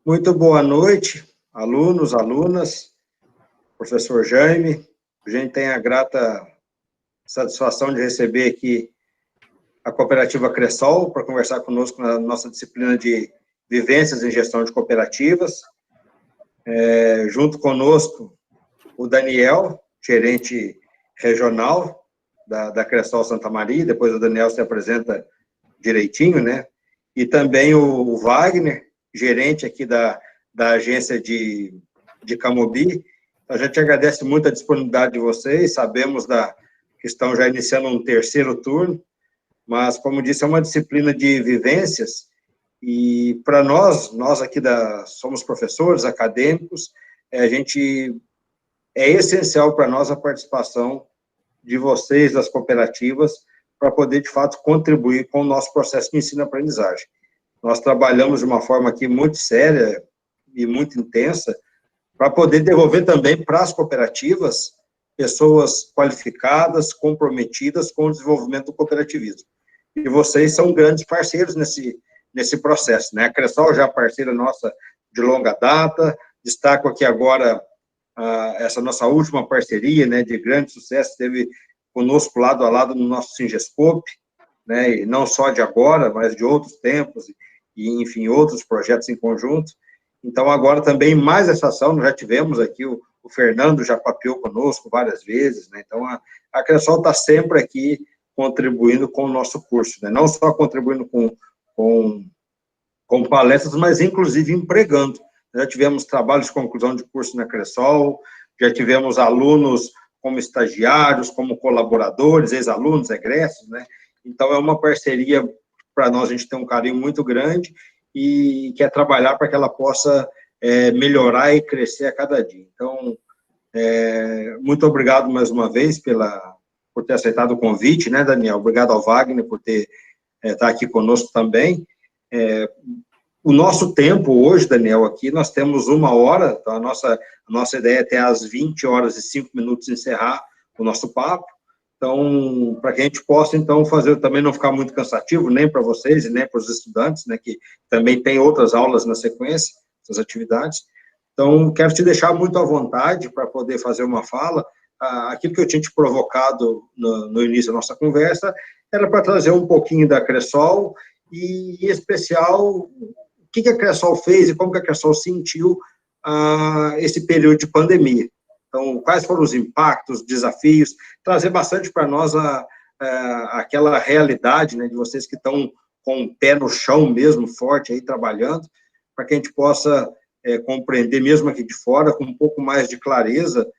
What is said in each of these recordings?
Muito boa noite, alunos, alunas, professor Jaime. A gente tem a grata satisfação de receber aqui a cooperativa Cressol para conversar conosco na nossa disciplina de vivências em gestão de cooperativas. Junto conosco, o Daniel, gerente regional da Cressol Santa Maria. Depois o Daniel se apresenta direitinho, né? E também o Wagner, gerente aqui da agência de Camobi. A gente agradece muito a disponibilidade de vocês, sabemos que estão já iniciando um terceiro turno, mas, como disse, é uma disciplina de vivências, e para nós aqui somos professores, acadêmicos, é essencial para nós a participação de vocês, das cooperativas, para poder, de fato, contribuir com o nosso processo de ensino-aprendizagem. Nós trabalhamos de uma forma aqui muito séria e muito intensa para poder devolver também para as cooperativas pessoas qualificadas, comprometidas com o desenvolvimento do cooperativismo. E vocês são grandes parceiros nesse processo, né? A Cressol já é parceira nossa de longa data. Destaco aqui agora essa nossa última parceria, né, de grande sucesso, esteve conosco lado a lado no nosso Singescope, né, e não só de agora, mas de outros tempos, e, enfim, outros projetos em conjunto. Então, agora também, mais essa ação, nós já tivemos aqui, o Fernando já papeou conosco várias vezes, né? Então, a Cressol está sempre aqui contribuindo com o nosso curso, né? Não só contribuindo com palestras, mas, inclusive, empregando. Já tivemos trabalhos de conclusão de curso na Cressol, já tivemos alunos como estagiários, como colaboradores, ex-alunos, egressos, né? Então, é uma parceria, para nós, a gente tem um carinho muito grande e quer trabalhar para que ela possa melhorar e crescer a cada dia. Então, muito obrigado mais uma vez por ter aceitado o convite, né, Daniel? Obrigado ao Wagner por estar aqui conosco também. O nosso tempo hoje, Daniel, aqui, nós temos 1 hora, então a nossa ideia é até às 20h05 encerrar o nosso papo. Então, para que a gente possa, então, fazer, também não ficar muito cansativo, nem para vocês e nem para os estudantes, né, que também tem outras aulas na sequência, essas atividades. Então, quero te deixar muito à vontade para poder fazer uma fala. Aquilo que eu tinha te provocado no início da nossa conversa era para trazer um pouquinho da Cressol e, em especial, o que a Cressol fez e como que a Cressol sentiu esse período de pandemia. Então, quais foram os impactos, desafios, trazer bastante para nós aquela realidade, né, de vocês que estão com o pé no chão mesmo, forte aí, trabalhando, para que a gente possa compreender, mesmo aqui de fora, com um pouco mais de clareza,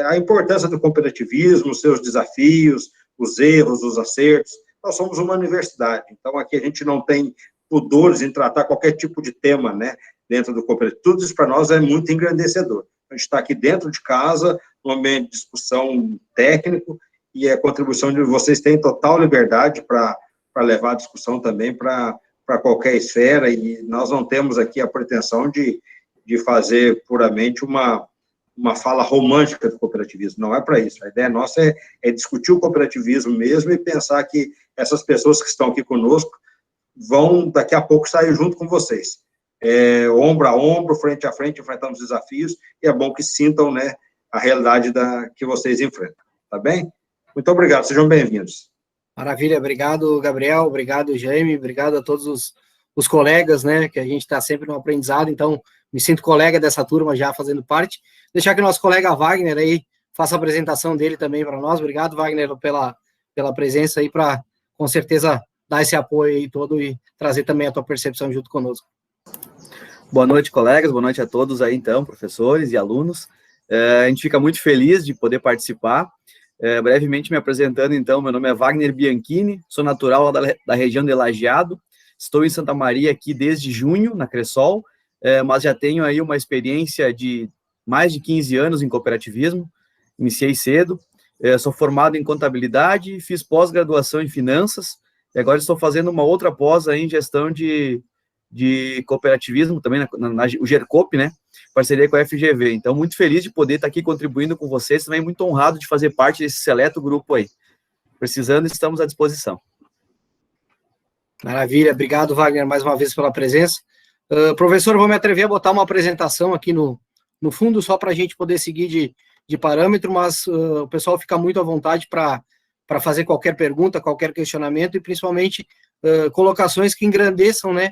a importância do cooperativismo, os seus desafios, os erros, os acertos. Nós somos uma universidade, então aqui a gente não tem pudores em tratar qualquer tipo de tema, né, dentro do cooperativismo. Tudo isso para nós é muito engrandecedor. A gente está aqui dentro de casa, no ambiente de discussão técnico, e a contribuição de vocês tem total liberdade para levar a discussão também para qualquer esfera, e nós não temos aqui a pretensão de fazer puramente uma fala romântica do cooperativismo, não é para isso. A ideia nossa é discutir o cooperativismo mesmo e pensar que essas pessoas que estão aqui conosco vão, daqui a pouco, sair junto com vocês. Ombro a ombro, frente a frente, enfrentando os desafios, e é bom que sintam, né, a realidade que vocês enfrentam, tá bem? Muito obrigado, sejam bem-vindos. Maravilha, obrigado, Gabriel, obrigado, Jaime, obrigado a todos os colegas, né, que a gente está sempre no aprendizado, então, me sinto colega dessa turma já fazendo parte. Deixar que o nosso colega Wagner aí faça a apresentação dele também para nós. Obrigado, Wagner, pela presença aí, para, com certeza, dar esse apoio aí todo e trazer também a tua percepção junto conosco. Boa noite, colegas, boa noite a todos aí, então, professores e alunos. A gente fica muito feliz de poder participar. Brevemente me apresentando, então, meu nome é Wagner Bianchini, sou natural lá da região de Lajeado, estou em Santa Maria aqui desde junho, na Cressol, mas já tenho aí uma experiência de mais de 15 anos em cooperativismo, iniciei cedo, sou formado em contabilidade, fiz pós-graduação em finanças, e agora estou fazendo uma outra pós aí em gestão de cooperativismo, também o GERCOP, né, parceria com a FGV. Então, muito feliz de poder estar aqui contribuindo com vocês, também muito honrado de fazer parte desse seleto grupo aí. Precisando, estamos à disposição. Maravilha, obrigado, Wagner, mais uma vez pela presença. Professor, eu vou me atrever a botar uma apresentação aqui no fundo, só para a gente poder seguir de parâmetro, mas o pessoal fica muito à vontade para fazer qualquer pergunta, qualquer questionamento, e principalmente colocações que engrandeçam, né,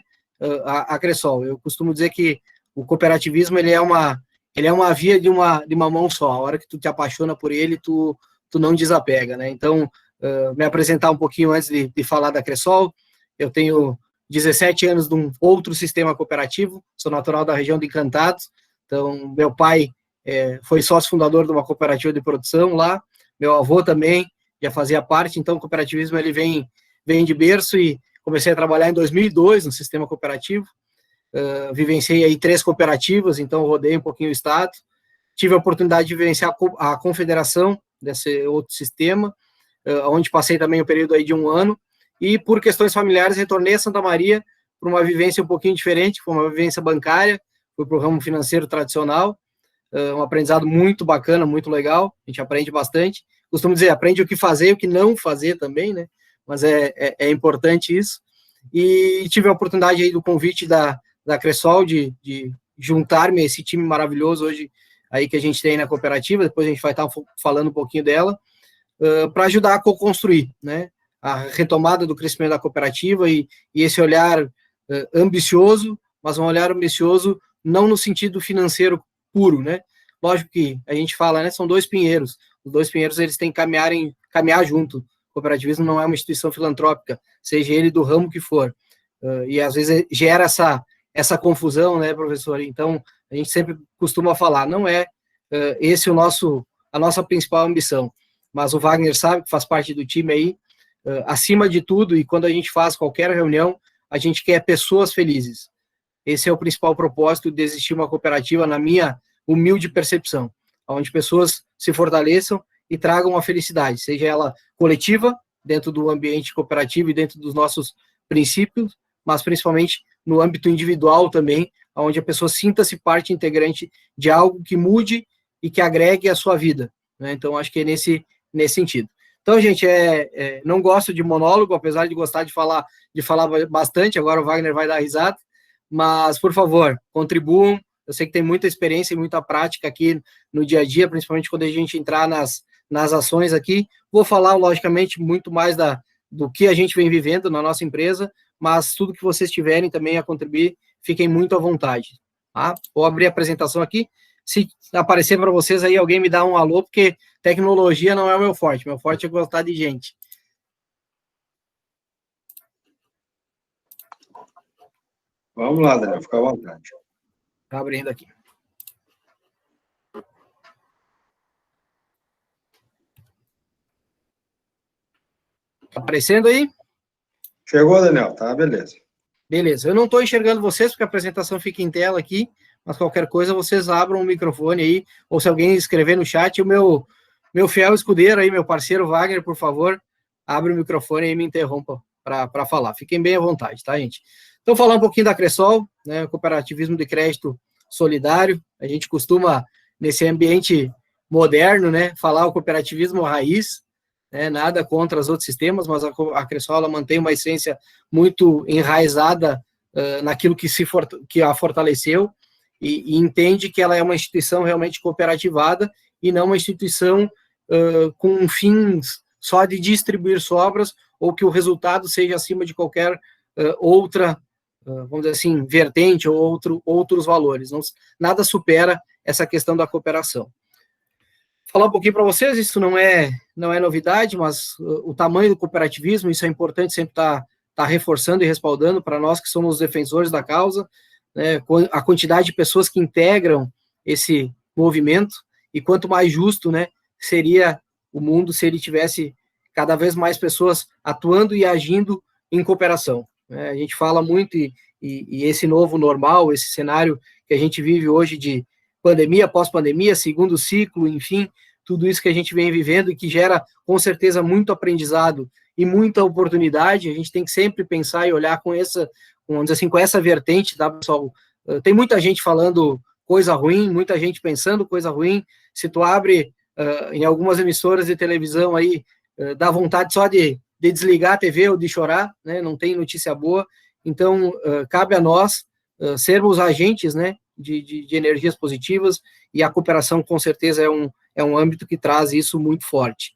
a Cressol. Eu costumo dizer que o cooperativismo ele é uma via de uma mão só. A hora que tu te apaixona por ele, tu não desapega, né? Então, me apresentar um pouquinho antes de falar da Cressol. Eu tenho 17 anos de um outro sistema cooperativo, sou natural da região de Encantados, então meu pai foi sócio fundador de uma cooperativa de produção lá, meu avô também já fazia parte, então o cooperativismo ele vem de berço, e comecei a trabalhar em 2002 no sistema cooperativo, vivenciei aí 3 cooperativas, então rodei um pouquinho o estado, tive a oportunidade de vivenciar a confederação desse outro sistema, onde passei também um período aí de 1 ano, e por questões familiares retornei a Santa Maria para uma vivência um pouquinho diferente, foi uma vivência bancária, fui para o ramo financeiro tradicional, um aprendizado muito bacana, muito legal, a gente aprende bastante, costumo dizer, aprende o que fazer e o que não fazer também, né, mas é importante isso, e tive a oportunidade aí do convite da Cressol de juntar-me a esse time maravilhoso hoje aí que a gente tem na cooperativa, depois a gente vai estar falando um pouquinho dela, para ajudar a co-construir, né, a retomada do crescimento da cooperativa e esse olhar ambicioso, mas um olhar ambicioso não no sentido financeiro puro, né? Lógico que a gente fala, né, são 2 pinheiros, os 2 pinheiros eles têm que caminhar junto. O cooperativismo não é uma instituição filantrópica, seja ele do ramo que for, e às vezes gera essa confusão, né, professor? Então, a gente sempre costuma falar, não é esse a nossa principal ambição, mas o Wagner sabe que faz parte do time aí, acima de tudo, e quando a gente faz qualquer reunião, a gente quer pessoas felizes. Esse é o principal propósito de existir uma cooperativa, na minha humilde percepção, onde pessoas se fortaleçam e tragam a felicidade, seja ela coletiva, dentro do ambiente cooperativo e dentro dos nossos princípios, mas principalmente no âmbito individual também, onde a pessoa sinta-se parte integrante de algo que mude e que agregue a sua vida, né? Então, acho que é nesse sentido. Então, gente, não gosto de monólogo, apesar de gostar de falar bastante, agora o Wagner vai dar risada, mas, por favor, contribuam, eu sei que tem muita experiência e muita prática aqui no dia a dia, principalmente quando a gente entrar nas ações aqui, vou falar, logicamente, muito mais do que a gente vem vivendo na nossa empresa, mas tudo que vocês tiverem também a contribuir, fiquem muito à vontade, tá? Vou abrir a apresentação aqui, se aparecer para vocês aí, alguém me dá um alô, porque tecnologia não é o meu forte é gostar de gente. Vamos lá, Daniel, fica à vontade. Tá abrindo aqui. Tá aparecendo aí? Chegou, Daniel, tá, beleza. Beleza, eu não estou enxergando vocês, porque a apresentação fica em tela aqui, mas qualquer coisa vocês abram o microfone aí, ou se alguém escrever no chat, o meu fiel escudeiro aí, meu parceiro Wagner, por favor, abre o microfone e me interrompa para falar. Fiquem bem à vontade, tá, gente? Então, falar um pouquinho da Cressol, né, cooperativismo de crédito solidário, a gente costuma, nesse ambiente moderno, né, falar o cooperativismo raiz, né, nada contra os outros sistemas, mas a Cressol ela mantém uma essência muito enraizada naquilo que a fortaleceu, e entende que ela é uma instituição realmente cooperativada e não uma instituição com fins só de distribuir sobras ou que o resultado seja acima de qualquer outra, vamos dizer assim, vertente ou outros valores. Nada supera essa questão da cooperação. Falar um pouquinho para vocês, isso não é novidade, mas o tamanho do cooperativismo, isso é importante sempre estar reforçando e respaldando para nós que somos os defensores da causa, né, a quantidade de pessoas que integram esse movimento, e quanto mais justo, né, seria o mundo se ele tivesse cada vez mais pessoas atuando e agindo em cooperação. Né? A gente fala muito, e esse novo normal, esse cenário que a gente vive hoje de pandemia, pós-pandemia, segundo ciclo, enfim, tudo isso que a gente vem vivendo e que gera, com certeza, muito aprendizado e muita oportunidade. A gente tem que sempre pensar e olhar com essa, vamos dizer assim, com essa vertente, tá, pessoal? Tem muita gente falando coisa ruim, muita gente pensando coisa ruim. Se tu abre em algumas emissoras de televisão aí, dá vontade só de desligar a TV ou de chorar, né? Não tem notícia boa. Então, cabe a nós sermos agentes, né, de energias positivas, e a cooperação, com certeza, é um âmbito que traz isso muito forte.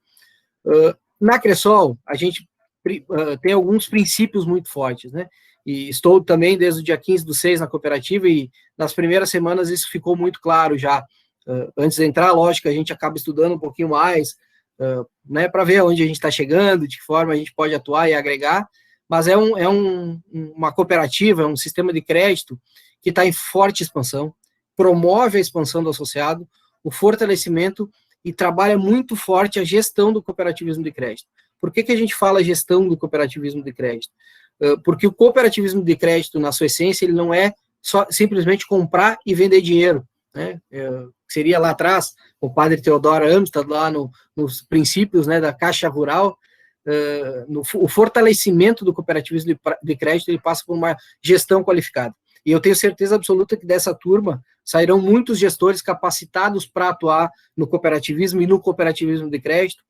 Na Cressol, a gente tem alguns princípios muito fortes, né, e estou também desde o dia 15/6 na cooperativa, e nas primeiras semanas isso ficou muito claro já. Antes de entrar, lógico, a gente acaba estudando um pouquinho mais, né, para ver onde a gente está chegando, de que forma a gente pode atuar e agregar, mas é uma cooperativa, é um sistema de crédito que está em forte expansão, promove a expansão do associado, o fortalecimento, e trabalha muito forte a gestão do cooperativismo de crédito. Por que a gente fala gestão do cooperativismo de crédito? Porque o cooperativismo de crédito, na sua essência, ele não é só simplesmente comprar e vender dinheiro, né? Seria lá atrás, o padre Teodoro Amstad, lá nos princípios, né, da Caixa Rural. O fortalecimento do cooperativismo de crédito, ele passa por uma gestão qualificada. E eu tenho certeza absoluta que dessa turma sairão muitos gestores capacitados para atuar no cooperativismo e no cooperativismo de crédito,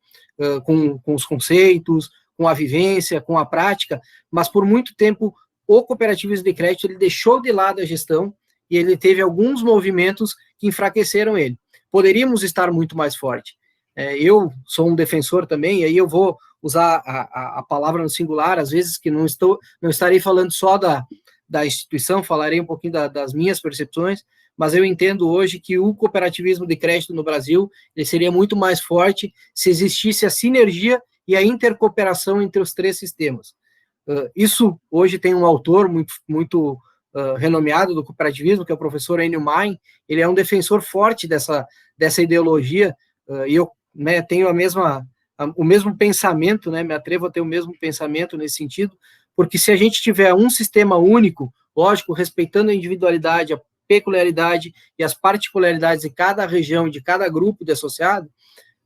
com os conceitos, com a vivência, com a prática, mas por muito tempo o cooperativismo de crédito ele deixou de lado a gestão, e ele teve alguns movimentos que enfraqueceram ele. Poderíamos estar muito mais forte. Eu sou um defensor também, e aí eu vou usar a palavra no singular, às vezes que não estarei falando só da instituição, falarei um pouquinho das minhas percepções, mas eu entendo hoje que o cooperativismo de crédito no Brasil ele seria muito mais forte se existisse a sinergia e a intercooperação entre os três sistemas. Isso hoje tem um autor muito renomeado do cooperativismo, que é o professor Enio Main. Ele é um defensor forte dessa ideologia, e eu, né, tenho o mesmo pensamento, né, me atrevo a ter o mesmo pensamento nesse sentido, porque se a gente tiver um sistema único, lógico, respeitando a individualidade, a peculiaridade e as particularidades de cada região, de cada grupo de associado,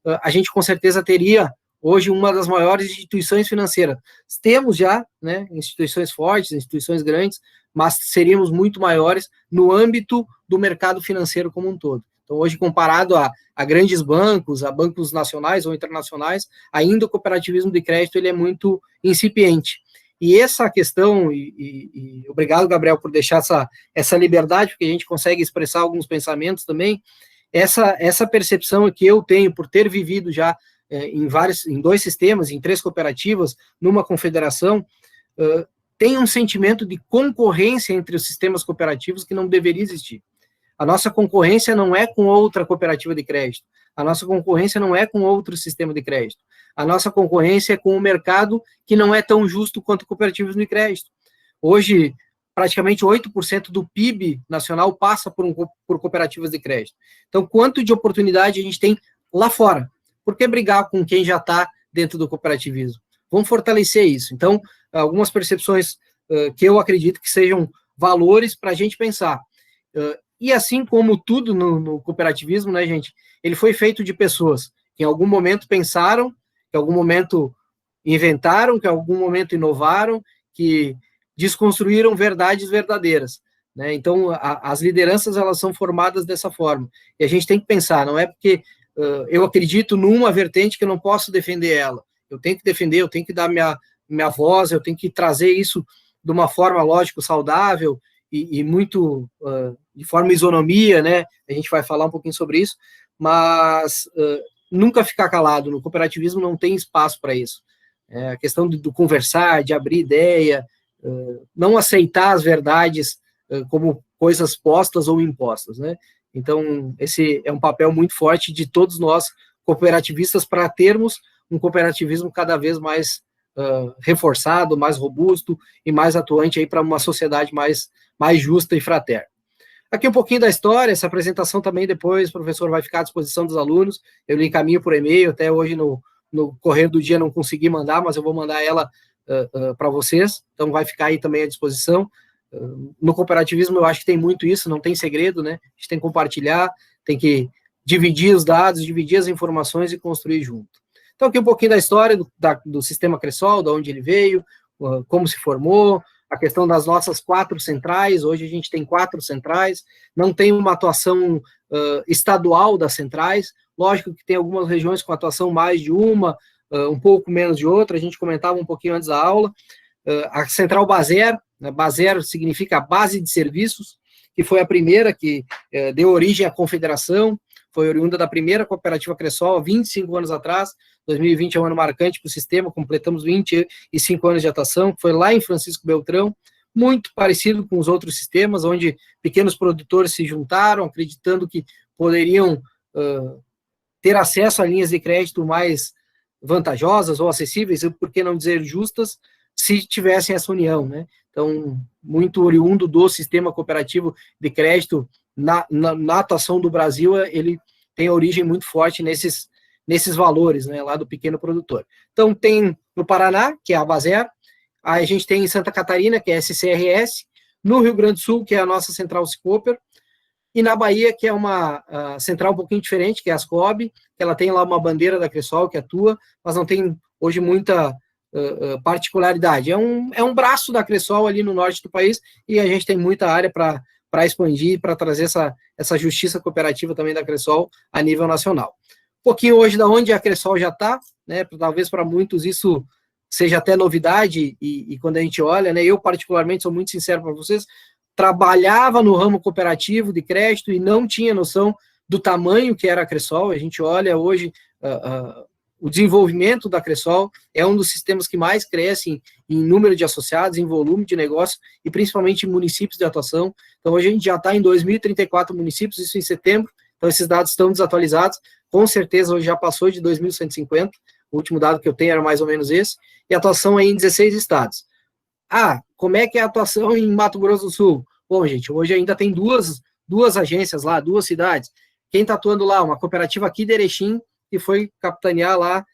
a gente com certeza teria hoje uma das maiores instituições financeiras. Temos já, né, instituições fortes, instituições grandes, mas seríamos muito maiores no âmbito do mercado financeiro como um todo. Então, hoje, comparado a grandes bancos, a bancos nacionais ou internacionais, ainda o cooperativismo de crédito ele é muito incipiente. E essa questão, e obrigado, Gabriel, por deixar essa liberdade, porque a gente consegue expressar alguns pensamentos também, essa percepção que eu tenho por ter vivido já em 2 sistemas, em 3 cooperativas, numa confederação, tem um sentimento de concorrência entre os sistemas cooperativos que não deveria existir. A nossa concorrência não é com outra cooperativa de crédito, a nossa concorrência não é com outro sistema de crédito, a nossa concorrência é com o mercado que não é tão justo quanto o cooperativismo de crédito. Hoje, praticamente 8% do PIB nacional passa por cooperativas de crédito. Então, quanto de oportunidade a gente tem lá fora? Por que brigar com quem já está dentro do cooperativismo? Vamos fortalecer isso. Então, algumas percepções que eu acredito que sejam valores para a gente pensar. E assim como tudo no cooperativismo, né, gente, ele foi feito de pessoas que em algum momento pensaram, que em algum momento inventaram, que em algum momento inovaram, que desconstruíram verdades verdadeiras, né? Então, as lideranças, elas são formadas dessa forma. E a gente tem que pensar, não é porque eu acredito numa vertente que eu não posso defender ela. Eu tenho que defender, eu tenho que dar minha voz, eu tenho que trazer isso de uma forma, lógico, saudável e muito de forma isonomia, né? A gente vai falar um pouquinho sobre isso, mas nunca ficar calado. No cooperativismo não tem espaço para isso. A questão do conversar, de abrir ideia, não aceitar as verdades como coisas postas ou impostas, né? Então, esse é um papel muito forte de todos nós, cooperativistas, para termos um cooperativismo cada vez mais reforçado, mais robusto e mais atuante aí para uma sociedade mais justa e fraterna. Aqui um pouquinho da história, essa apresentação também depois o professor vai ficar à disposição dos alunos, eu lhe encaminho por e-mail, até hoje no correr do dia não consegui mandar, mas eu vou mandar ela para vocês, então vai ficar aí também à disposição. No cooperativismo eu acho que tem muito isso, não tem segredo, né? A gente tem que compartilhar, tem que dividir os dados, dividir as informações e construir junto. Então aqui um pouquinho da história do sistema Cressol, de onde ele veio, como se formou, a questão das nossas 4 centrais. Hoje a gente tem 4 centrais, não tem uma atuação estadual das centrais, lógico que tem algumas regiões com atuação mais de uma, um pouco menos de outra, a gente comentava um pouquinho antes da aula. A Central Baser, né? Baser significa base de serviços, que foi a primeira que deu origem à confederação, foi oriunda da primeira cooperativa Cressol, há 25 anos atrás. 2020 é um ano marcante para o sistema, completamos 25 anos de atuação, foi lá em Francisco Beltrão, muito parecido com os outros sistemas, onde pequenos produtores se juntaram, acreditando que poderiam ter acesso a linhas de crédito mais vantajosas ou acessíveis, por que não dizer justas, se tivessem essa união, né? Então, muito oriundo do sistema cooperativo de crédito na atuação do Brasil, ele tem origem muito forte nesses valores, né, lá do pequeno produtor. Então, tem no Paraná, que é a Baser, a gente tem em Santa Catarina, que é a SCRS, no Rio Grande do Sul, que é a nossa Central Cicoper, e na Bahia, que é uma central um pouquinho diferente, que é a Ascob, que ela tem lá uma bandeira da Cressol que atua, mas não tem hoje muita particularidade. É um braço da Cressol ali no norte do país, e a gente tem muita área para expandir, para trazer essa justiça cooperativa também da Cressol a nível nacional. Um pouquinho hoje da onde a Cressol já está, né, talvez para muitos isso seja até novidade, e quando a gente olha, né, eu particularmente sou muito sincero para vocês, trabalhava no ramo cooperativo de crédito e não tinha noção do tamanho que era a Cressol. A gente olha hoje o desenvolvimento da Cressol, é um dos sistemas que mais cresce em número de associados, em volume de negócio e principalmente em municípios de atuação. Então hoje a gente já está em 2.034 municípios, isso em setembro, então esses dados estão desatualizados, com certeza hoje já passou de 2.150, o último dado que eu tenho era mais ou menos esse, e atuação aí em 16 estados. Como é que é a atuação em Mato Grosso do Sul? Bom, gente, hoje ainda tem duas agências lá, 2 cidades. Quem está atuando lá? Uma cooperativa aqui de Erechim, que foi capitanear lá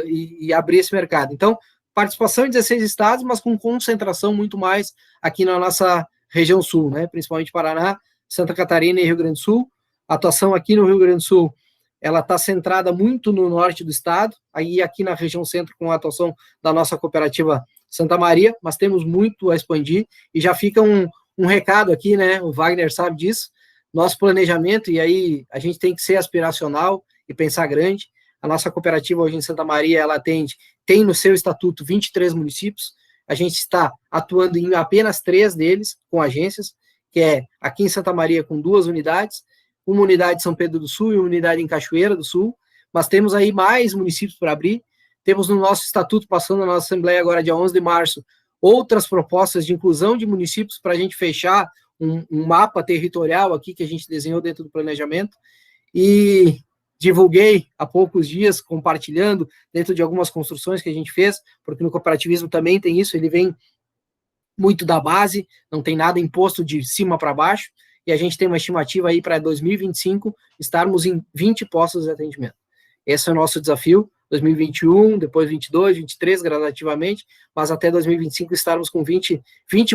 e abrir esse mercado. Então, participação em 16 estados, mas com concentração muito mais aqui na nossa região sul, né? Principalmente Paraná, Santa Catarina e Rio Grande do Sul. A atuação aqui no Rio Grande do Sul, ela está centrada muito no norte do estado, aí aqui na região centro com a atuação da nossa cooperativa Santa Maria, mas temos muito a expandir, e já fica um recado aqui, né, o Wagner sabe disso, nosso planejamento, e aí a gente tem que ser aspiracional e pensar grande. A nossa cooperativa hoje em Santa Maria, ela tem no seu estatuto 23 municípios, a gente está atuando em apenas 3 deles, com agências, que é aqui em Santa Maria com 2 unidades, uma unidade em São Pedro do Sul e uma unidade em Cachoeira do Sul, mas temos aí mais municípios para abrir. Temos no nosso estatuto, passando na nossa Assembleia agora, dia 11 de março, outras propostas de inclusão de municípios para a gente fechar um mapa territorial aqui que a gente desenhou dentro do planejamento, e divulguei há poucos dias, compartilhando dentro de algumas construções que a gente fez, porque no cooperativismo também tem isso, ele vem muito da base, não tem nada imposto de cima para baixo, e a gente tem uma estimativa aí para 2025 estarmos em 20 postos de atendimento. Esse é o nosso desafio, 2021, depois 22, 23, gradativamente, mas até 2025 estarmos com 20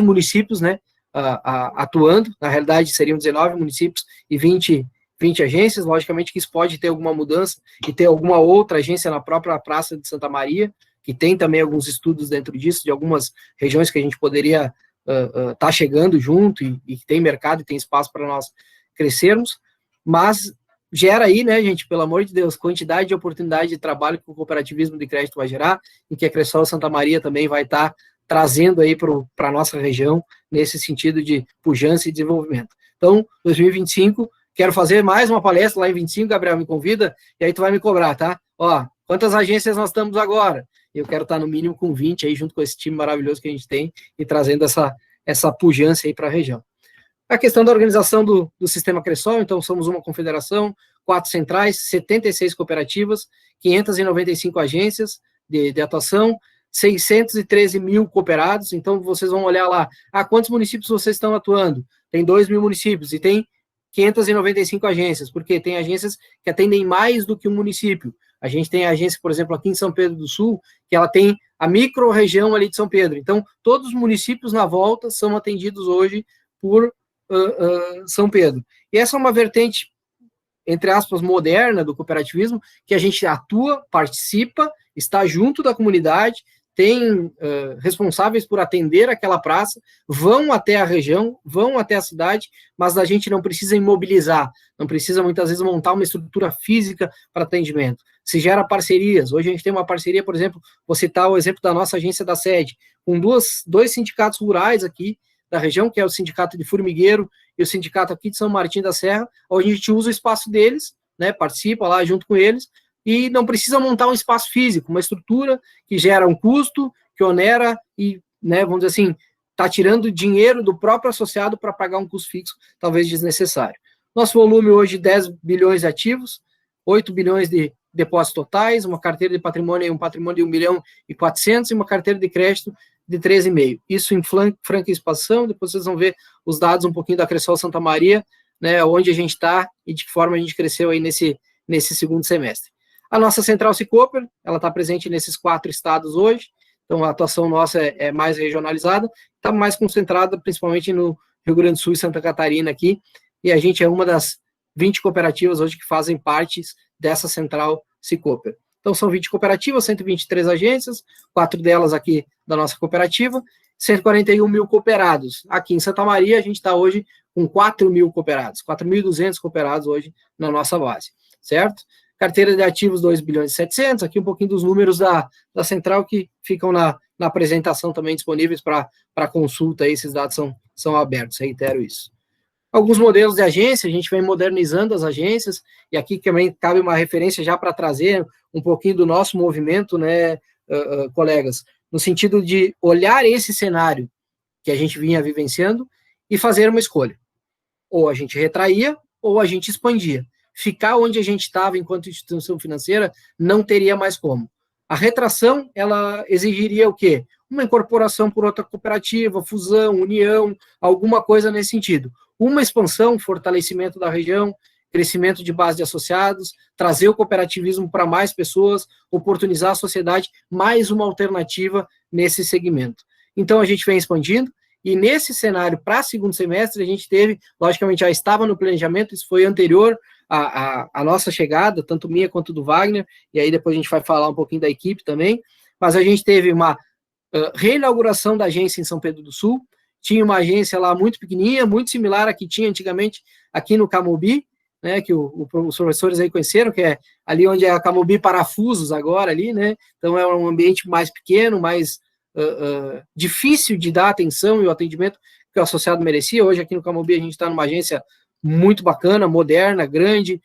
municípios, né, atuando. Na realidade, seriam 19 municípios e 20 agências. Logicamente que isso pode ter alguma mudança e ter alguma outra agência na própria Praça de Santa Maria, que tem também alguns estudos dentro disso, de algumas regiões que a gente poderia tá chegando junto e que tem mercado e tem espaço para nós crescermos, mas gera aí, né, gente, pelo amor de Deus, quantidade de oportunidade de trabalho que o cooperativismo de crédito vai gerar, e que a Cressol Santa Maria também vai estar trazendo aí para a nossa região, nesse sentido de pujança e desenvolvimento. Então, 2025, quero fazer mais uma palestra lá em 25, Gabriel, me convida, e aí tu vai me cobrar, tá? Ó, quantas agências nós estamos agora? Eu quero estar no mínimo com 20 aí, junto com esse time maravilhoso que a gente tem, e trazendo essa pujança aí para a região. A questão da organização do sistema Cressol, então somos uma confederação, 4 centrais, 76 cooperativas, 595 agências de atuação, 613 mil cooperados. Então vocês vão olhar lá, quantos municípios vocês estão atuando? Tem 2.000 municípios e tem 595 agências, porque tem agências que atendem mais do que um município. A gente tem a agência, por exemplo, aqui em São Pedro do Sul, que ela tem a micro-região ali de São Pedro. Então, todos os municípios na volta são atendidos hoje por São Pedro. E essa é uma vertente, entre aspas, moderna do cooperativismo, que a gente atua, participa, está junto da comunidade, têm responsáveis por atender aquela praça, vão até a região, vão até a cidade, mas a gente não precisa imobilizar, não precisa muitas vezes montar uma estrutura física para atendimento. Se gera parcerias, hoje a gente tem uma parceria, por exemplo, vou citar o exemplo da nossa agência da sede, com dois sindicatos rurais aqui da região, que é o Sindicato de Formigueiro e o Sindicato aqui de São Martim da Serra, onde a gente usa o espaço deles, né, participa lá junto com eles, e não precisa montar um espaço físico, uma estrutura que gera um custo, que onera e, né, vamos dizer assim, está tirando dinheiro do próprio associado para pagar um custo fixo, talvez desnecessário. Nosso volume hoje, 10 bilhões de ativos, 8 bilhões de depósitos totais, uma carteira de patrimônio, um patrimônio de 1 milhão e 400 e uma carteira de crédito de 13,5. Isso em franca expansão, depois vocês vão ver os dados um pouquinho da Cressol Santa Maria, né, onde a gente está e de que forma a gente cresceu aí nesse segundo semestre. A nossa central Cicoper, ela está presente nesses 4 estados hoje, então a atuação nossa é mais regionalizada, está mais concentrada principalmente no Rio Grande do Sul e Santa Catarina aqui, e a gente é uma das 20 cooperativas hoje que fazem parte dessa central Cicoper. Então são 20 cooperativas, 123 agências, 4 delas aqui da nossa cooperativa, 141 mil cooperados. Aqui em Santa Maria a gente está hoje com 4 mil cooperados, 4.200 cooperados hoje na nossa base, certo? Carteira de ativos 2 bilhões e 700, aqui um pouquinho dos números da central que ficam na apresentação também disponíveis para consulta, aí, esses dados são abertos, reitero isso. Alguns modelos de agência, a gente vem modernizando as agências, e aqui também cabe uma referência já para trazer um pouquinho do nosso movimento, né, colegas, no sentido de olhar esse cenário que a gente vinha vivenciando e fazer uma escolha. Ou a gente retraía, ou a gente expandia. Ficar onde a gente estava enquanto instituição financeira não teria mais como. A retração, ela exigiria o quê? Uma incorporação por outra cooperativa, fusão, união, alguma coisa nesse sentido. Uma expansão, fortalecimento da região, crescimento de base de associados, trazer o cooperativismo para mais pessoas, oportunizar a sociedade, mais uma alternativa nesse segmento. Então, a gente vem expandindo, e nesse cenário, para segundo semestre, a gente teve, logicamente, já estava no planejamento, isso foi anterior à nossa chegada, tanto minha quanto do Wagner, e aí depois a gente vai falar um pouquinho da equipe também, mas a gente teve uma reinauguração da agência em São Pedro do Sul, tinha uma agência lá muito pequenininha, muito similar à que tinha antigamente aqui no Camobi, né, que os professores aí conheceram, que é ali onde é a Camobi Parafusos agora ali, né, então é um ambiente mais pequeno, mais difícil de dar atenção e o atendimento que o associado merecia. Hoje aqui no Camobi a gente está numa agência muito bacana, moderna, grande,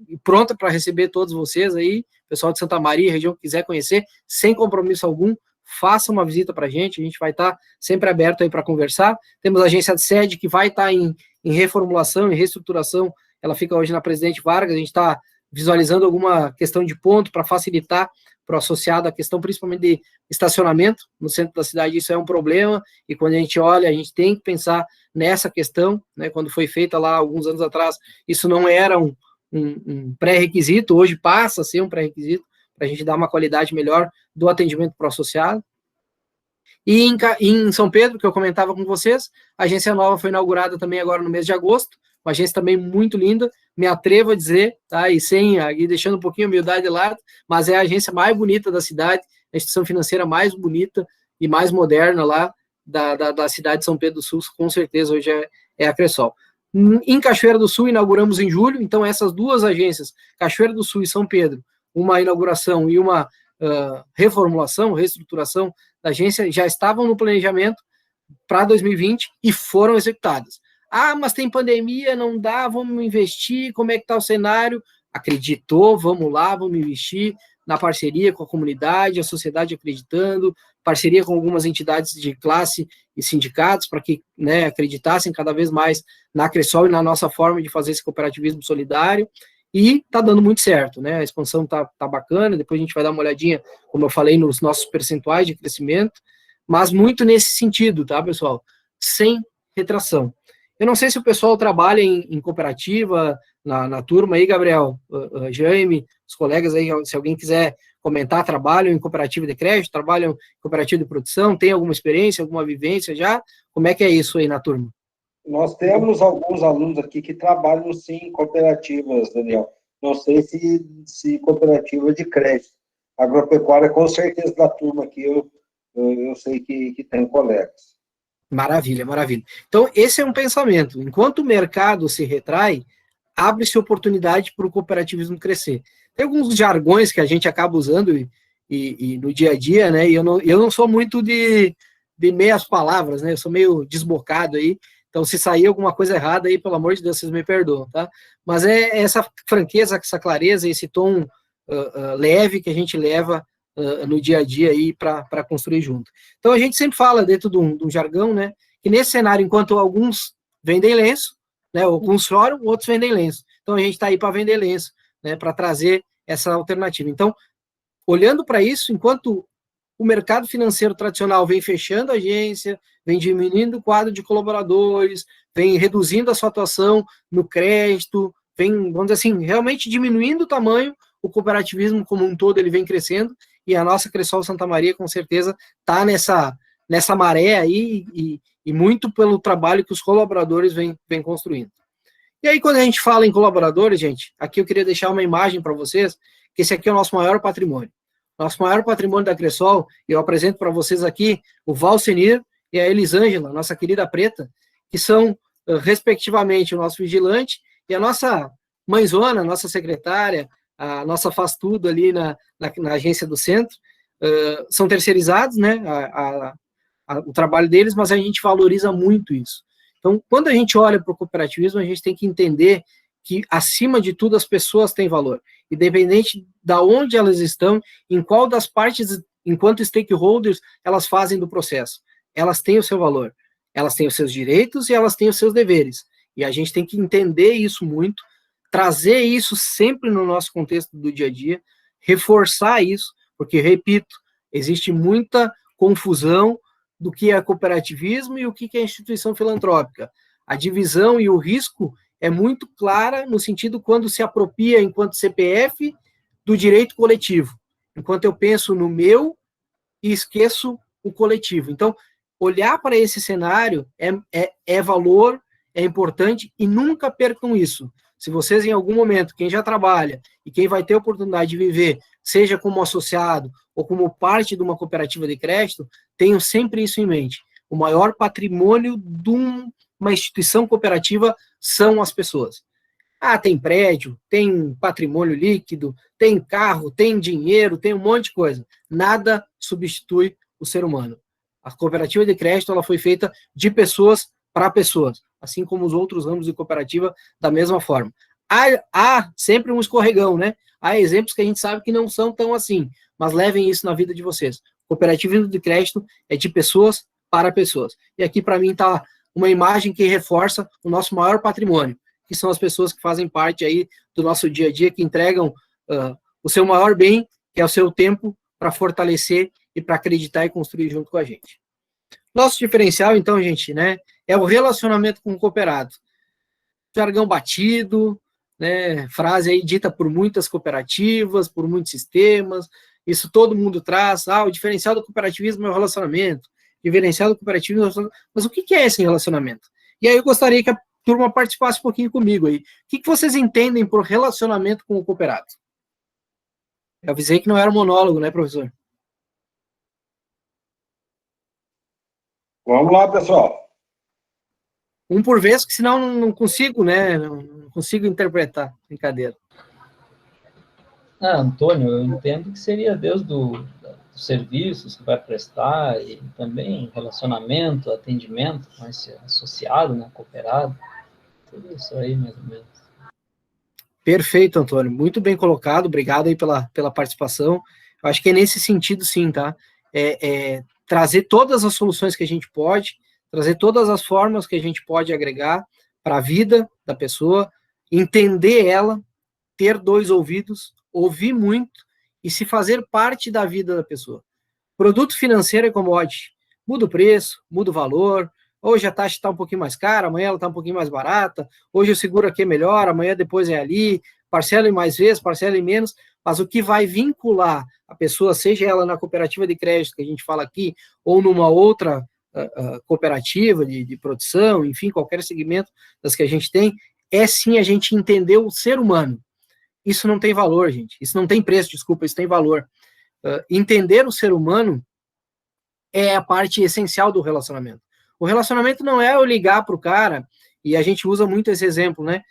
e pronta para receber todos vocês aí, pessoal de Santa Maria, região que quiser conhecer, sem compromisso algum, faça uma visita para a gente vai estar sempre aberto aí para conversar. Temos a agência de sede que vai estar em reformulação, em reestruturação, ela fica hoje na Presidente Vargas, a gente está visualizando alguma questão de ponto para facilitar para o associado a questão principalmente de estacionamento no centro da cidade, isso é um problema, e quando a gente olha, a gente tem que pensar nessa questão, né, quando foi feita lá alguns anos atrás, isso não era um pré-requisito, hoje passa a ser um pré-requisito, para a gente dar uma qualidade melhor do atendimento para o associado. E em São Pedro, que eu comentava com vocês, a agência nova foi inaugurada também agora no mês de agosto, uma agência também muito linda, me atrevo a dizer, tá, e deixando um pouquinho a humildade de lado, mas é a agência mais bonita da cidade, a instituição financeira mais bonita e mais moderna lá da cidade de São Pedro do Sul, com certeza hoje é a Cressol. Em Cachoeira do Sul, inauguramos em julho, então essas duas agências, Cachoeira do Sul e São Pedro, uma inauguração e uma reformulação, reestruturação da agência, já estavam no planejamento para 2020 e foram executadas. Ah, mas tem pandemia, não dá, vamos investir, como é que está o cenário? Acreditou, vamos lá, vamos investir na parceria com a comunidade, a sociedade acreditando, parceria com algumas entidades de classe e sindicatos para que, né, acreditassem cada vez mais na Cressol e na nossa forma de fazer esse cooperativismo solidário, e está dando muito certo, né, a expansão tá bacana, depois a gente vai dar uma olhadinha, como eu falei, nos nossos percentuais de crescimento, mas muito nesse sentido, tá, pessoal? Sem retração. Eu não sei se o pessoal trabalha em cooperativa, na turma aí, Gabriel, Jaime, os colegas aí, se alguém quiser comentar, trabalham em cooperativa de crédito, trabalham em cooperativa de produção, tem alguma experiência, alguma vivência já? Como é que é isso aí na turma? Nós temos alguns alunos aqui que trabalham, sim, em cooperativas, Daniel. Não sei se cooperativa de crédito. Agropecuária, com certeza, da turma aqui, eu eu sei que tem colegas. Maravilha, maravilha. Então, esse é um pensamento. Enquanto o mercado se retrai, abre-se oportunidade para o cooperativismo crescer. Tem alguns jargões que a gente acaba usando e no dia a dia, né? E eu não sou muito de meias palavras, né? Eu sou meio desbocado aí. Então, se sair alguma coisa errada aí, pelo amor de Deus, vocês me perdoam, tá? Mas é essa franqueza, essa clareza, esse tom leve que a gente leva no dia a dia aí para construir junto. Então, a gente sempre fala dentro de um jargão, né? Que nesse cenário, enquanto alguns vendem lenço, né? Alguns choram, outros vendem lenço. Então, a gente está aí para vender lenço, né? Para trazer essa alternativa. Então, olhando para isso, enquanto o mercado financeiro tradicional vem fechando a agência, vem diminuindo o quadro de colaboradores, vem reduzindo a sua atuação no crédito, vem, vamos dizer assim, realmente diminuindo o tamanho, o cooperativismo como um todo ele vem crescendo, e a nossa Cressol Santa Maria, com certeza, está nessa maré aí, e muito pelo trabalho que os colaboradores vêm construindo. E aí, quando a gente fala em colaboradores, gente, aqui eu queria deixar uma imagem para vocês, que esse aqui é o nosso maior patrimônio. Nosso maior patrimônio da Cressol, e eu apresento para vocês aqui o Valsenir e a Elisângela, nossa querida Preta, que são, respectivamente, o nosso vigilante e a nossa mãezona, a nossa secretária, a nossa faz tudo ali na agência do centro. São terceirizados, né, o trabalho deles, mas a gente valoriza muito isso. Então, quando a gente olha para o cooperativismo, a gente tem que entender que, acima de tudo, as pessoas têm valor, independente de onde elas estão, em qual das partes, enquanto stakeholders, elas fazem do processo. Elas têm o seu valor, elas têm os seus direitos e elas têm os seus deveres. E a gente tem que entender isso muito, trazer isso sempre no nosso contexto do dia a dia, reforçar isso, porque, repito, existe muita confusão do que é cooperativismo e o que é instituição filantrópica. A divisão e o risco é muito clara no sentido quando se apropria, enquanto CPF, do direito coletivo. Enquanto eu penso no meu e esqueço o coletivo. Então, olhar para esse cenário é valor, é importante, e nunca percam isso. Se vocês, em algum momento, quem já trabalha e quem vai ter a oportunidade de viver, seja como associado ou como parte de uma cooperativa de crédito, tenham sempre isso em mente. O maior patrimônio de uma instituição cooperativa são as pessoas. Ah, tem prédio, tem patrimônio líquido, tem carro, tem dinheiro, tem um monte de coisa. Nada substitui o ser humano. A cooperativa de crédito ela foi feita de pessoas para pessoas, assim como os outros ramos de cooperativa, da mesma forma. Há sempre um escorregão, né? Há exemplos que a gente sabe que não são tão assim, mas levem isso na vida de vocês. Cooperativismo de crédito é de pessoas para pessoas. E aqui, para mim, está uma imagem que reforça o nosso maior patrimônio, que são as pessoas que fazem parte aí do nosso dia a dia, que entregam o seu maior bem, que é o seu tempo, para fortalecer e para acreditar e construir junto com a gente. Nosso diferencial, então, gente, né, é o relacionamento com o cooperado. Jargão batido, né, frase aí dita por muitas cooperativas, por muitos sistemas, isso todo mundo traz, o diferencial do cooperativismo é o relacionamento, o diferencial do cooperativismo é o relacionamento. Mas o que é esse relacionamento? E aí eu gostaria que a turma participasse um pouquinho comigo aí. O que vocês entendem por relacionamento com o cooperado? Eu avisei que não era monólogo, né, professor? Vamos lá, pessoal. Um por vez, que senão não consigo, né? Não consigo interpretar. Brincadeira. Antônio, eu entendo que seria Deus dos serviços que vai prestar e também relacionamento, atendimento com esse associado, né, cooperado. Tudo isso aí, mais ou menos. Perfeito, Antônio. Muito bem colocado. Obrigado aí pela participação. Eu acho que é nesse sentido, sim, tá? Trazer todas as soluções que a gente pode, trazer todas as formas que a gente pode agregar para a vida da pessoa, entender ela, ter dois ouvidos, ouvir muito e se fazer parte da vida da pessoa. Produto financeiro é commodity. Muda o preço, muda o valor. Hoje a taxa está um pouquinho mais cara, amanhã ela está um pouquinho mais barata. Hoje o seguro aqui é melhor, amanhã depois é ali. Parcela em mais vezes, parcela em menos. Mas o que vai vincular a pessoa, seja ela na cooperativa de crédito que a gente fala aqui, ou numa outra cooperativa de produção, enfim, qualquer segmento das que a gente tem, é sim a gente entender o ser humano. Isso não tem valor, gente. Isso não tem preço, desculpa, isso tem valor. Entender o ser humano é a parte essencial do relacionamento. O relacionamento não é eu ligar para o cara, e a gente usa muito esse exemplo, né?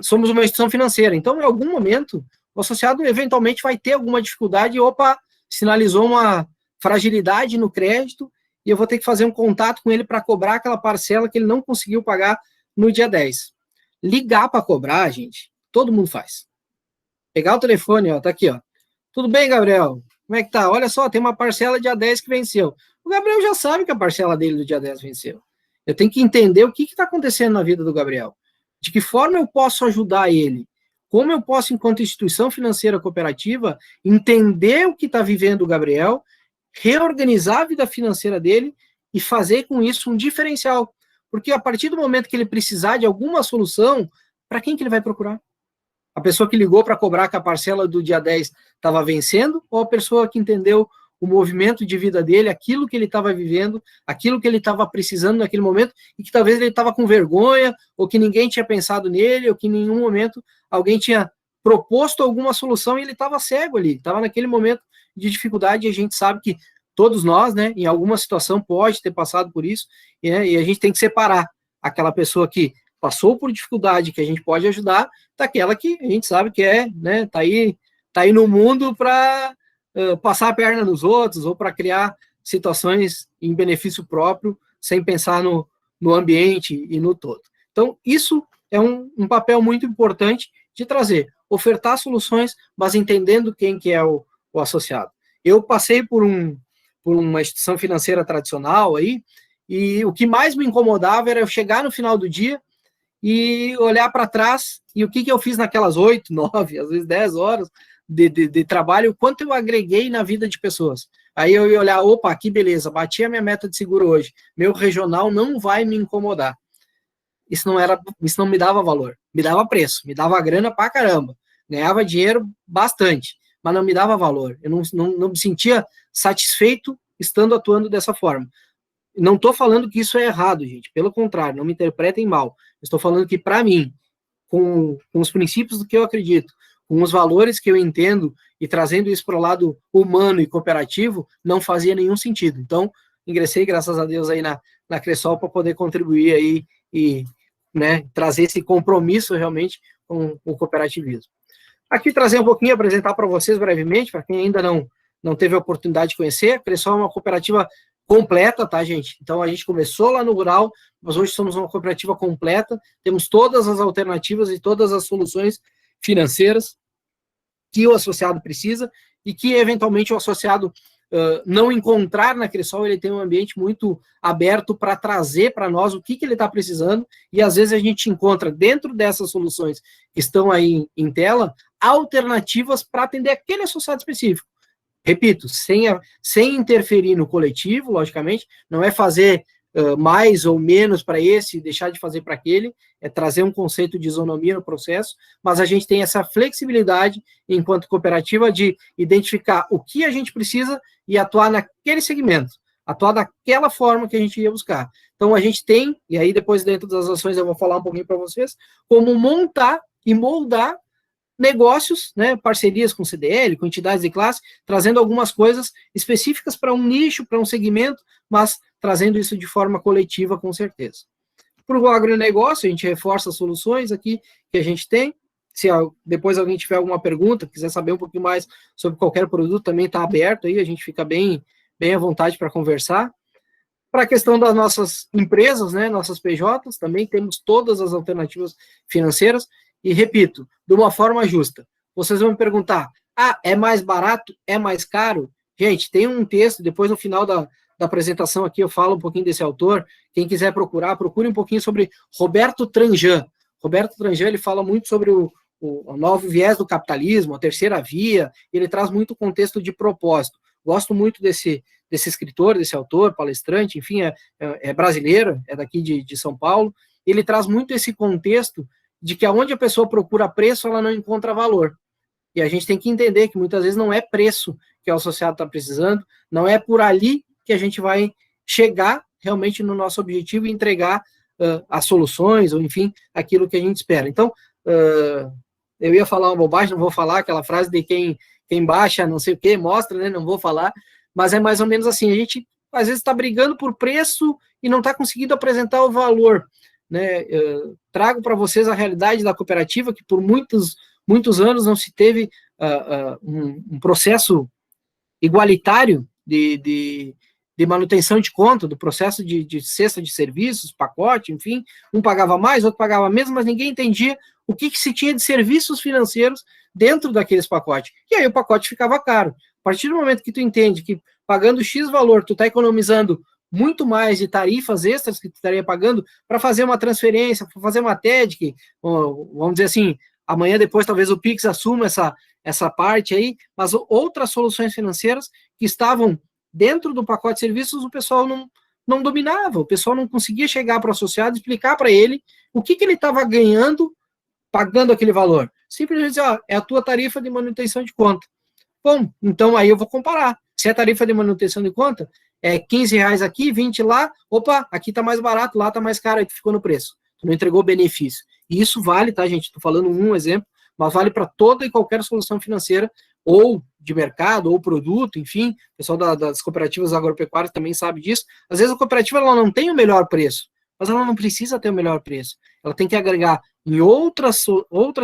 Somos uma instituição financeira, então em algum momento o associado eventualmente vai ter alguma dificuldade, opa, sinalizou uma fragilidade no crédito, e eu vou ter que fazer um contato com ele para cobrar aquela parcela que ele não conseguiu pagar no dia 10. Ligar para cobrar, gente, todo mundo faz. Pegar o telefone, ó, tá aqui, ó. Tudo bem, Gabriel? Como é que tá? Olha só, tem uma parcela dia 10 que venceu. O Gabriel já sabe que a parcela dele do dia 10 venceu. Eu tenho que entender o que está acontecendo na vida do Gabriel. De que forma eu posso ajudar ele? Como eu posso, enquanto instituição financeira cooperativa, entender o que está vivendo o Gabriel, reorganizar a vida financeira dele e fazer com isso um diferencial. Porque a partir do momento que ele precisar de alguma solução, para quem que ele vai procurar? A pessoa que ligou para cobrar que a parcela do dia 10 estava vencendo, ou a pessoa que entendeu o movimento de vida dele, aquilo que ele estava vivendo, aquilo que ele estava precisando naquele momento, e que talvez ele estava com vergonha, ou que ninguém tinha pensado nele, ou que em nenhum momento alguém tinha proposto alguma solução e ele estava cego ali, estava naquele momento de dificuldade, e a gente sabe que todos nós, né, em alguma situação pode ter passado por isso, né, e a gente tem que separar aquela pessoa que passou por dificuldade, que a gente pode ajudar, daquela que a gente sabe que né, tá aí no mundo para passar a perna nos outros, ou para criar situações em benefício próprio, sem pensar no ambiente e no todo. Então, isso é um papel muito importante de trazer, ofertar soluções, mas entendendo quem que é o associado. Eu passei por uma instituição financeira tradicional aí, e o que mais me incomodava era eu chegar no final do dia e olhar para trás, e o que eu fiz naquelas 8, 9, às vezes 10 horas de trabalho, o quanto eu agreguei na vida de pessoas. Aí eu ia olhar, opa, que beleza, bati a minha meta de seguro hoje, meu regional não vai me incomodar. Isso não me dava valor, me dava preço, me dava grana pra caramba, ganhava dinheiro bastante, mas não me dava valor, eu não me sentia satisfeito estando atuando dessa forma. Não estou falando que isso é errado, gente, pelo contrário, não me interpretem mal, estou falando que para mim, com os princípios do que eu acredito, com os valores que eu entendo e trazendo isso para o lado humano e cooperativo, não fazia nenhum sentido. Então, ingressei, graças a Deus, aí na Cressol para poder contribuir aí e, né, trazer esse compromisso realmente com o cooperativismo. Aqui trazer um pouquinho, apresentar para vocês brevemente, para quem ainda não teve a oportunidade de conhecer, a Cressol é uma cooperativa completa, tá, gente? Então, a gente começou lá no rural, mas hoje somos uma cooperativa completa, temos todas as alternativas e todas as soluções financeiras que o associado precisa e que, eventualmente, o associado não encontrar na Cressol, ele tem um ambiente muito aberto para trazer para nós o que ele está precisando, e às vezes a gente encontra dentro dessas soluções que estão aí em tela, alternativas para atender aquele associado específico. Repito, sem interferir no coletivo, logicamente, não é fazer mais ou menos para esse e deixar de fazer para aquele, é trazer um conceito de isonomia no processo, mas a gente tem essa flexibilidade, enquanto cooperativa, de identificar o que a gente precisa e atuar naquele segmento, atuar daquela forma que a gente ia buscar. Então, a gente tem, e aí depois dentro das ações eu vou falar um pouquinho para vocês, como montar e moldar negócios, né, parcerias com CDL, com entidades de classe, trazendo algumas coisas específicas para um nicho, para um segmento, mas trazendo isso de forma coletiva, com certeza. Para o agronegócio, a gente reforça as soluções aqui que a gente tem. Se depois alguém tiver alguma pergunta, quiser saber um pouquinho mais sobre qualquer produto, também está aberto aí, a gente fica bem à vontade para conversar. Para a questão das nossas empresas, né, nossas PJs, também temos todas as alternativas financeiras. E repito, de uma forma justa. Vocês vão me perguntar, é mais barato? É mais caro? Gente, tem um texto, depois no final da apresentação aqui eu falo um pouquinho desse autor. Quem quiser procurar, procure um pouquinho sobre Roberto Tranjan. Roberto Tranjan, ele fala muito sobre o novo viés do capitalismo, a terceira via, ele traz muito contexto de propósito. Gosto muito desse escritor, desse autor, palestrante, enfim, é brasileiro, é daqui de São Paulo. Ele traz muito esse contexto de que aonde a pessoa procura preço, ela não encontra valor. E a gente tem que entender que muitas vezes não é preço que o associado está precisando, não é por ali que a gente vai chegar realmente no nosso objetivo e entregar as soluções, ou enfim, aquilo que a gente espera. Então, eu ia falar uma bobagem, não vou falar aquela frase de quem baixa, não sei o que, mostra, né, não vou falar, mas é mais ou menos assim, a gente às vezes está brigando por preço e não está conseguindo apresentar o valor, né? Trago para vocês a realidade da cooperativa, que por muitos anos não se teve um processo igualitário de manutenção de conta, do processo de cesta de serviços, pacote, enfim, um pagava mais, outro pagava menos, mas ninguém entendia o que se tinha de serviços financeiros dentro daqueles pacotes. E aí o pacote ficava caro. A partir do momento que tu entende que pagando X valor, tu está economizando muito mais de tarifas extras que tu estaria pagando para fazer uma transferência, para fazer uma TED, vamos dizer assim, amanhã depois talvez o Pix assuma essa parte aí, mas outras soluções financeiras que estavam dentro do pacote de serviços, o pessoal não dominava, o pessoal não conseguia chegar para o associado e explicar para ele o que ele estava ganhando pagando aquele valor. Simplesmente dizer, é a tua tarifa de manutenção de conta. Bom, então aí eu vou comparar. Se a tarifa de manutenção de conta é R$15 aqui, 20 lá, opa, aqui está mais barato, lá está mais caro, aí tu ficou no preço. Tu não entregou benefício. E isso vale, tá, gente? Estou falando um exemplo, mas vale para toda e qualquer solução financeira, ou de mercado, ou produto, enfim, o pessoal das cooperativas agropecuárias também sabe disso. Às vezes a cooperativa ela não tem o melhor preço, mas ela não precisa ter o melhor preço. Ela tem que agregar em outras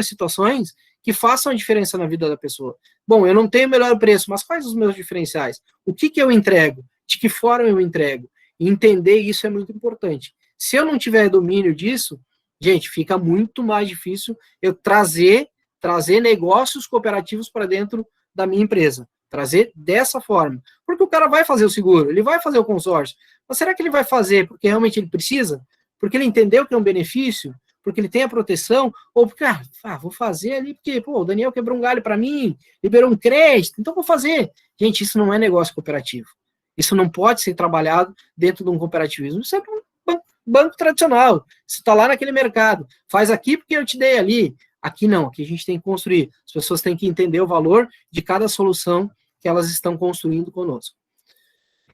situações que façam a diferença na vida da pessoa. Bom, eu não tenho o melhor preço, mas quais os meus diferenciais? O que eu entrego? De que forma eu entrego? E entender isso é muito importante. Se eu não tiver domínio disso, gente, fica muito mais difícil eu trazer negócios cooperativos para dentro da minha empresa. Trazer dessa forma. Porque o cara vai fazer o seguro, ele vai fazer o consórcio. Mas será que ele vai fazer porque realmente ele precisa? Porque ele entendeu que é um benefício? Porque ele tem a proteção? Ou porque, vou fazer ali porque, o Daniel quebrou um galho para mim, liberou um crédito, então vou fazer. Gente, isso não é negócio cooperativo. Isso não pode ser trabalhado dentro de um cooperativismo. Isso é um banco tradicional. Isso está lá naquele mercado. Faz aqui porque eu te dei ali. Aqui não, aqui a gente tem que construir. As pessoas têm que entender o valor de cada solução que elas estão construindo conosco.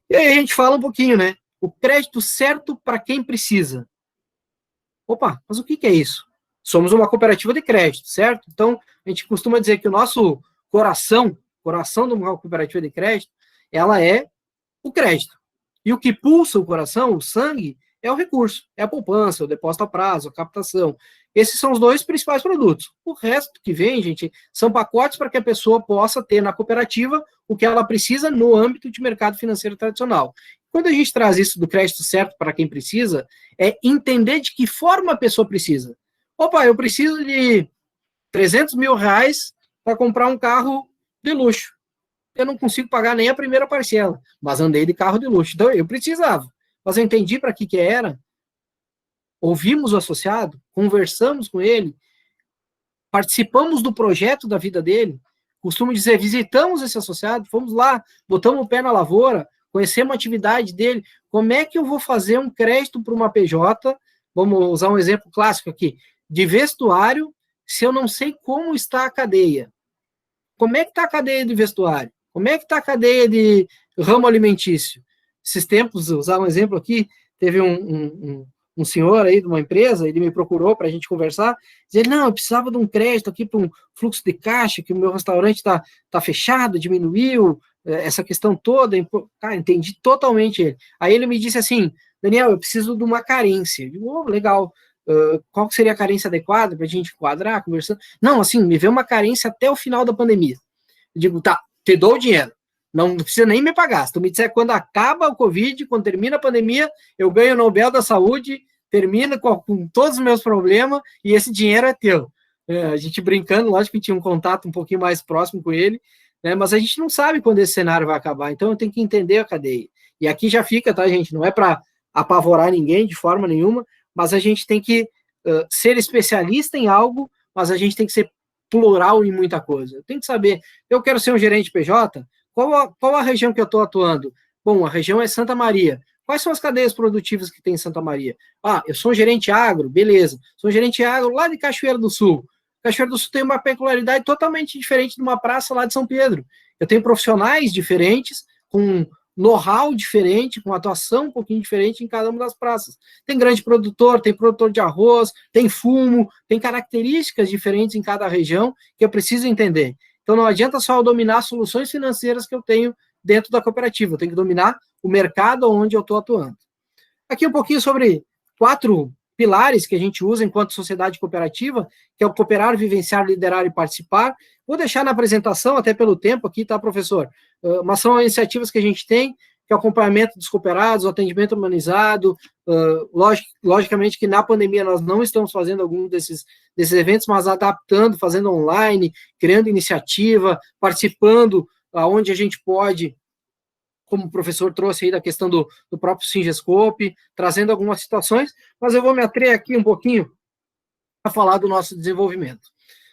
E aí a gente fala um pouquinho, né? O crédito certo para quem precisa. Opa, mas o que é isso? Somos uma cooperativa de crédito, certo? Então, a gente costuma dizer que o nosso coração de uma cooperativa de crédito, ela é o crédito. E o que pulsa o coração, o sangue, é o recurso, é a poupança, o depósito a prazo, a captação. Esses são os dois principais produtos. O resto que vem, gente, são pacotes para que a pessoa possa ter na cooperativa o que ela precisa no âmbito de mercado financeiro tradicional. Quando a gente traz isso do crédito certo para quem precisa, é entender de que forma a pessoa precisa. Opa, eu preciso de R$300 mil para comprar um carro de luxo. Eu não consigo pagar nem a primeira parcela, mas andei de carro de luxo. Então, eu precisava. Mas eu entendi para que era, ouvimos o associado, conversamos com ele, participamos do projeto da vida dele, costumo dizer, visitamos esse associado, fomos lá, botamos o pé na lavoura, conhecemos a atividade dele, como é que eu vou fazer um crédito para uma PJ, vamos usar um exemplo clássico aqui, de vestuário, se eu não sei como está a cadeia. Como é que está a cadeia de vestuário? Como é que está a cadeia de ramo alimentício? Esses tempos, usar um exemplo aqui, teve um senhor aí de uma empresa, ele me procurou para a gente conversar, dizendo, não, eu precisava de um crédito aqui para um fluxo de caixa, que o meu restaurante está fechado, diminuiu, essa questão toda, cara, entendi totalmente ele. Aí ele me disse assim, Daniel, eu preciso de uma carência. Eu digo, legal, qual seria a carência adequada para a gente enquadrar, conversando? Não, assim, me vê uma carência até o final da pandemia. Eu digo, tá, te dou o dinheiro. Não precisa nem me pagar. Se tu me disser quando acaba o Covid, quando termina a pandemia, eu ganho o Nobel da Saúde, termina com todos os meus problemas e esse dinheiro é teu. A gente brincando, lógico que tinha um contato um pouquinho mais próximo com ele, né, mas a gente não sabe quando esse cenário vai acabar, então eu tenho que entender a cadeia. E aqui já fica, tá, gente? Não é para apavorar ninguém de forma nenhuma, mas a gente tem que ser especialista em algo, mas a gente tem que ser plural em muita coisa. Eu tenho que saber, eu quero ser um gerente PJ, qual a região que eu estou atuando? Bom, a região é Santa Maria. Quais são as cadeias produtivas que tem em Santa Maria? Eu sou um gerente agro, beleza. Sou um gerente agro lá de Cachoeira do Sul. Cachoeira do Sul tem uma peculiaridade totalmente diferente de uma praça lá de São Pedro. Eu tenho profissionais diferentes, com know-how diferente, com atuação um pouquinho diferente em cada uma das praças. Tem grande produtor, tem produtor de arroz, tem fumo, tem características diferentes em cada região que eu preciso entender. Então, não adianta só eu dominar soluções financeiras que eu tenho dentro da cooperativa, eu tenho que dominar o mercado onde eu estou atuando. Aqui um pouquinho sobre 4 pilares que a gente usa enquanto sociedade cooperativa, que é o cooperar, vivenciar, liderar e participar. Vou deixar na apresentação, até pelo tempo aqui, tá, professor? Mas são iniciativas que a gente tem, que é o acompanhamento dos cooperados, o atendimento humanizado, logicamente que na pandemia nós não estamos fazendo algum desses eventos, mas adaptando, fazendo online, criando iniciativa, participando aonde a gente pode, como o professor trouxe aí da questão do próprio Singescope, trazendo algumas situações, mas eu vou me ater aqui um pouquinho a falar do nosso desenvolvimento.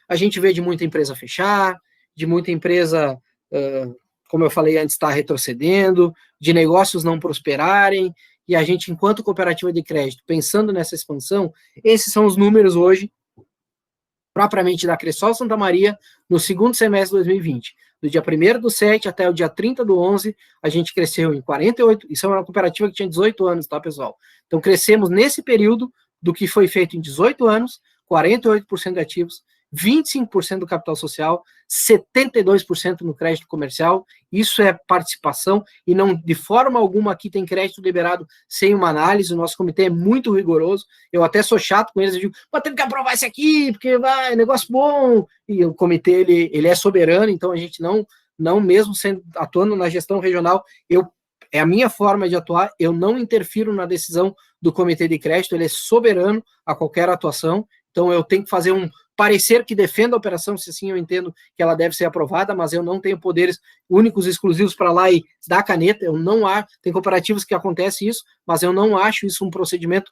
A gente vê de muita empresa fechar, de muita empresa, como eu falei antes, estar retrocedendo, de negócios não prosperarem, e a gente, enquanto cooperativa de crédito, pensando nessa expansão, esses são os números hoje, propriamente da Cressol Santa Maria, no segundo semestre de 2020. Do dia 1º/7 até o dia 30/11, a gente cresceu em 48%, isso é uma cooperativa que tinha 18 anos, tá, pessoal? Então, crescemos nesse período do que foi feito em 18 anos, 48% de ativos, 25% do capital social, 72% no crédito comercial, isso é participação, e não, de forma alguma, aqui tem crédito liberado sem uma análise, o nosso comitê é muito rigoroso, eu até sou chato com eles, eu digo, mas temos que aprovar isso aqui, porque é negócio bom, e o comitê, ele é soberano, então a gente não mesmo atuando na gestão regional, é a minha forma de atuar, eu não interfiro na decisão do comitê de crédito, ele é soberano a qualquer atuação, então eu tenho que fazer um parecer que defenda a operação, se assim eu entendo que ela deve ser aprovada, mas eu não tenho poderes únicos e exclusivos para lá e dar caneta, eu não acho, tem cooperativas que acontece isso, mas eu não acho isso um procedimento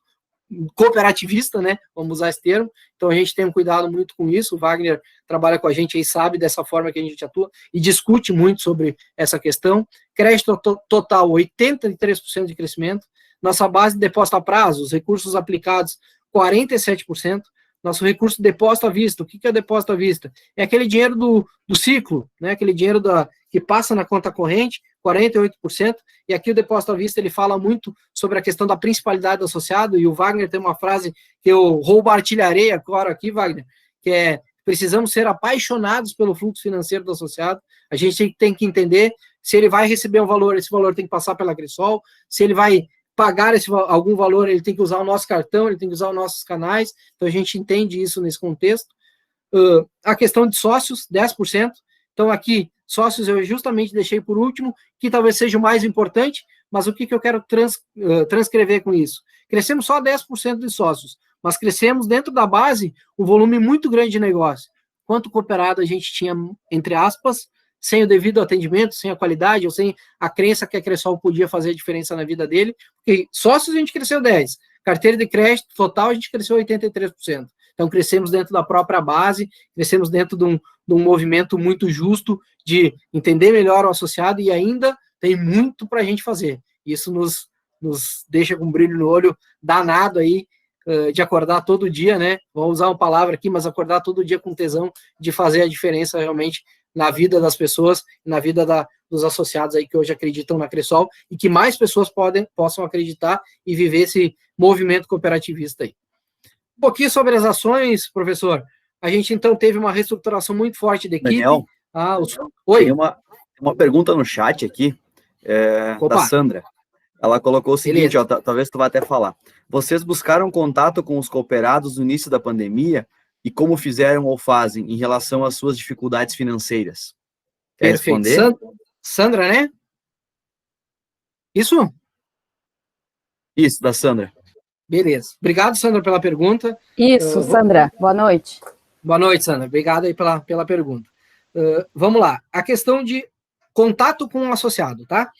cooperativista, né, vamos usar esse termo, então a gente tem um cuidado muito com isso, o Wagner trabalha com a gente aí, sabe dessa forma que a gente atua, e discute muito sobre essa questão. Crédito total, 83% de crescimento, nossa base de depósito a prazo, os recursos aplicados, 47%, nosso recurso de depósito à vista. O que é depósito à vista? É aquele dinheiro do ciclo, né? Aquele dinheiro que passa na conta corrente, 48%, e aqui o depósito à vista ele fala muito sobre a questão da principalidade do associado, e o Wagner tem uma frase que eu roubartilharei agora aqui, Wagner, que é: precisamos ser apaixonados pelo fluxo financeiro do associado, a gente tem que entender se ele vai receber um valor, esse valor tem que passar pela Cressol, se ele vai pagar algum valor, ele tem que usar o nosso cartão, ele tem que usar os nossos canais, então a gente entende isso nesse contexto. A questão de sócios, 10%, então aqui, sócios eu justamente deixei por último, que talvez seja o mais importante, mas o que eu quero transcrever com isso? Crescemos só 10% de sócios, mas crescemos dentro da base um volume muito grande de negócio. Quanto cooperado a gente tinha, entre aspas, sem o devido atendimento, sem a qualidade, ou sem a crença que a Cressol podia fazer a diferença na vida dele, porque sócios a gente cresceu 10%, carteira de crédito total a gente cresceu 83%. Então, crescemos dentro da própria base, crescemos dentro de um movimento muito justo de entender melhor o associado, e ainda tem muito para a gente fazer. Isso nos deixa com um brilho no olho danado aí, de acordar todo dia, né? Vou usar uma palavra aqui, mas acordar todo dia com tesão de fazer a diferença realmente na vida das pessoas, na vida dos associados aí que hoje acreditam na Cressol, e que mais pessoas possam acreditar e viver esse movimento cooperativista aí. Um pouquinho sobre as ações, professor. A gente, então, teve uma reestruturação muito forte da equipe. Daniel, Oi. Tem uma pergunta no chat aqui, da Sandra. Ela colocou o seguinte, ó, talvez tu vá até falar. Vocês buscaram contato com os cooperados no início da pandemia e como fizeram ou fazem em relação às suas dificuldades financeiras? Quer responder? Sandra, né? Isso? Isso, da Sandra. Beleza. Obrigado, Sandra, pela pergunta. Isso, Sandra. Boa noite. Boa noite, Sandra. Obrigado aí pela pergunta. Vamos lá. A questão de contato com o associado, tá?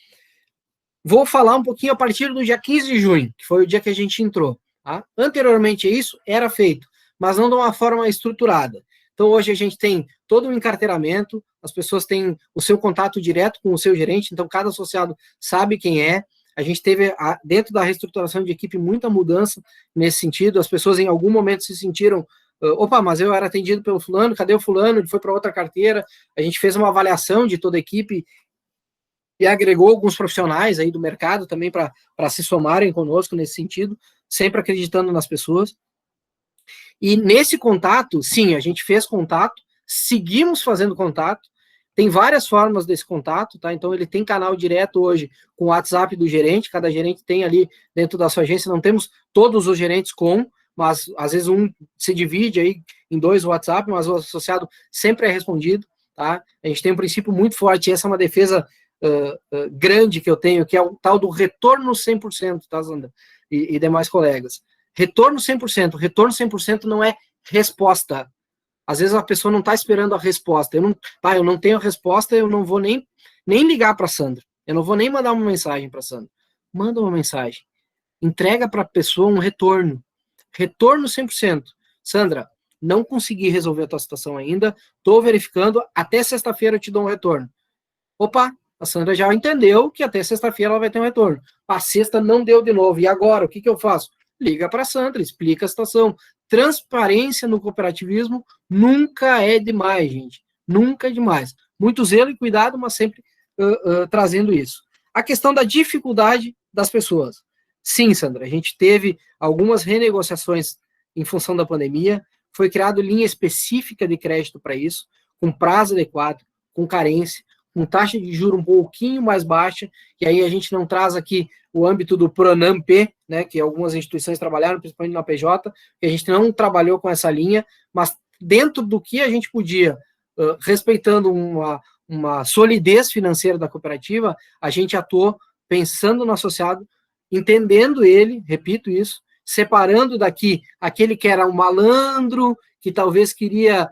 Vou falar um pouquinho a partir do dia 15 de junho, que foi o dia que a gente entrou. Tá? Anteriormente a isso, era feito, mas não de uma forma estruturada. Então, hoje a gente tem todo um encarteiramento, as pessoas têm o seu contato direto com o seu gerente, então cada associado sabe quem é. A gente teve, dentro da reestruturação de equipe, muita mudança nesse sentido. As pessoas, em algum momento, se sentiram, opa, mas eu era atendido pelo fulano, cadê o fulano? Ele foi para outra carteira. A gente fez uma avaliação de toda a equipe e agregou alguns profissionais aí do mercado também para se somarem conosco nesse sentido, sempre acreditando nas pessoas. E nesse contato, sim, a gente fez contato, seguimos fazendo contato, Tem várias formas desse contato, tá? Então, ele tem canal direto hoje com o WhatsApp do gerente, cada gerente tem ali dentro da sua agência, não temos todos os gerentes mas às vezes um se divide aí em 2 WhatsApp, mas o associado sempre é respondido, tá? A gente tem um princípio muito forte, e essa é uma defesa grande que eu tenho, que é o tal do retorno 100%, tá, Sandra? E demais colegas. Retorno 100%. Retorno 100% não é resposta. Às vezes a pessoa não está esperando a resposta. Eu não tenho a resposta, eu não vou nem ligar para a Sandra. Eu não vou nem mandar uma mensagem para a Sandra. Manda uma mensagem. Entrega para a pessoa um retorno. Retorno 100%. Sandra, não consegui resolver a tua situação ainda, estou verificando, até sexta-feira eu te dou um retorno. Opa, a Sandra já entendeu que até sexta-feira ela vai ter um retorno. A sexta não deu de novo. E agora, o que eu faço? Liga para a Sandra, explica a situação. Transparência no cooperativismo nunca é demais, gente. Nunca é demais. Muito zelo e cuidado, mas sempre trazendo isso. A questão da dificuldade das pessoas. Sim, Sandra, a gente teve algumas renegociações em função da pandemia, foi criado linha específica de crédito para isso, com prazo adequado, com carência, com taxa de juros um pouquinho mais baixa, e aí a gente não traz aqui o âmbito do Pronamp, né, que algumas instituições trabalharam, principalmente na PJ, que a gente não trabalhou com essa linha, mas dentro do que a gente podia, respeitando uma solidez financeira da cooperativa, a gente atuou pensando no associado, entendendo ele, repito isso, separando daqui aquele que era um malandro, que talvez queria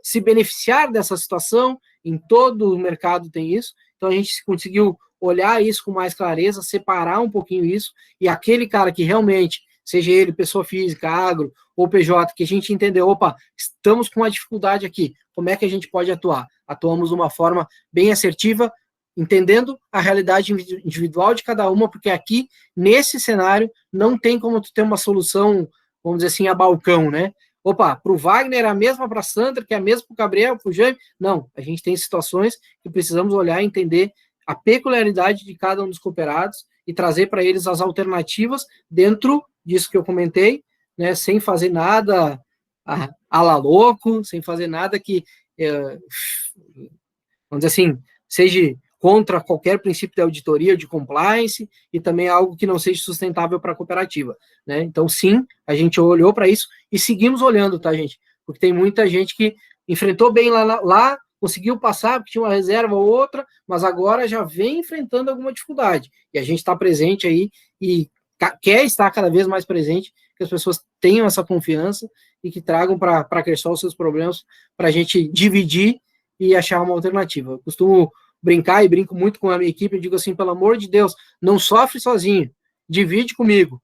se beneficiar dessa situação. Em todo o mercado tem isso, então a gente conseguiu olhar isso com mais clareza, separar um pouquinho isso, e aquele cara que realmente, seja ele pessoa física, agro ou PJ, que a gente entendeu, opa, estamos com uma dificuldade aqui, como é que a gente pode atuar? Atuamos de uma forma bem assertiva, entendendo a realidade individual de cada uma, porque aqui, nesse cenário, não tem como tu ter uma solução, vamos dizer assim, a balcão, né? Opa, para o Wagner é a mesma para a Sandra, que é a mesma para o Gabriel, para o Jaime. Não, a gente tem situações que precisamos olhar e entender a peculiaridade de cada um dos cooperados e trazer para eles as alternativas dentro disso que eu comentei, né, sem fazer nada a la louco, sem fazer nada que, vamos dizer assim, seja contra qualquer princípio de auditoria, de compliance, e também algo que não seja sustentável para a cooperativa, né? Então, sim, a gente olhou para isso e seguimos olhando, tá, gente? Porque tem muita gente que enfrentou bem lá, conseguiu passar, porque tinha uma reserva ou outra, mas agora já vem enfrentando alguma dificuldade. E a gente está presente aí e quer estar cada vez mais presente, que as pessoas tenham essa confiança e que tragam para a Cressol os seus problemas, para a gente dividir e achar uma alternativa. Eu costumo brincar e brinco muito com a minha equipe, eu digo assim, pelo amor de Deus, não sofre sozinho, divide comigo,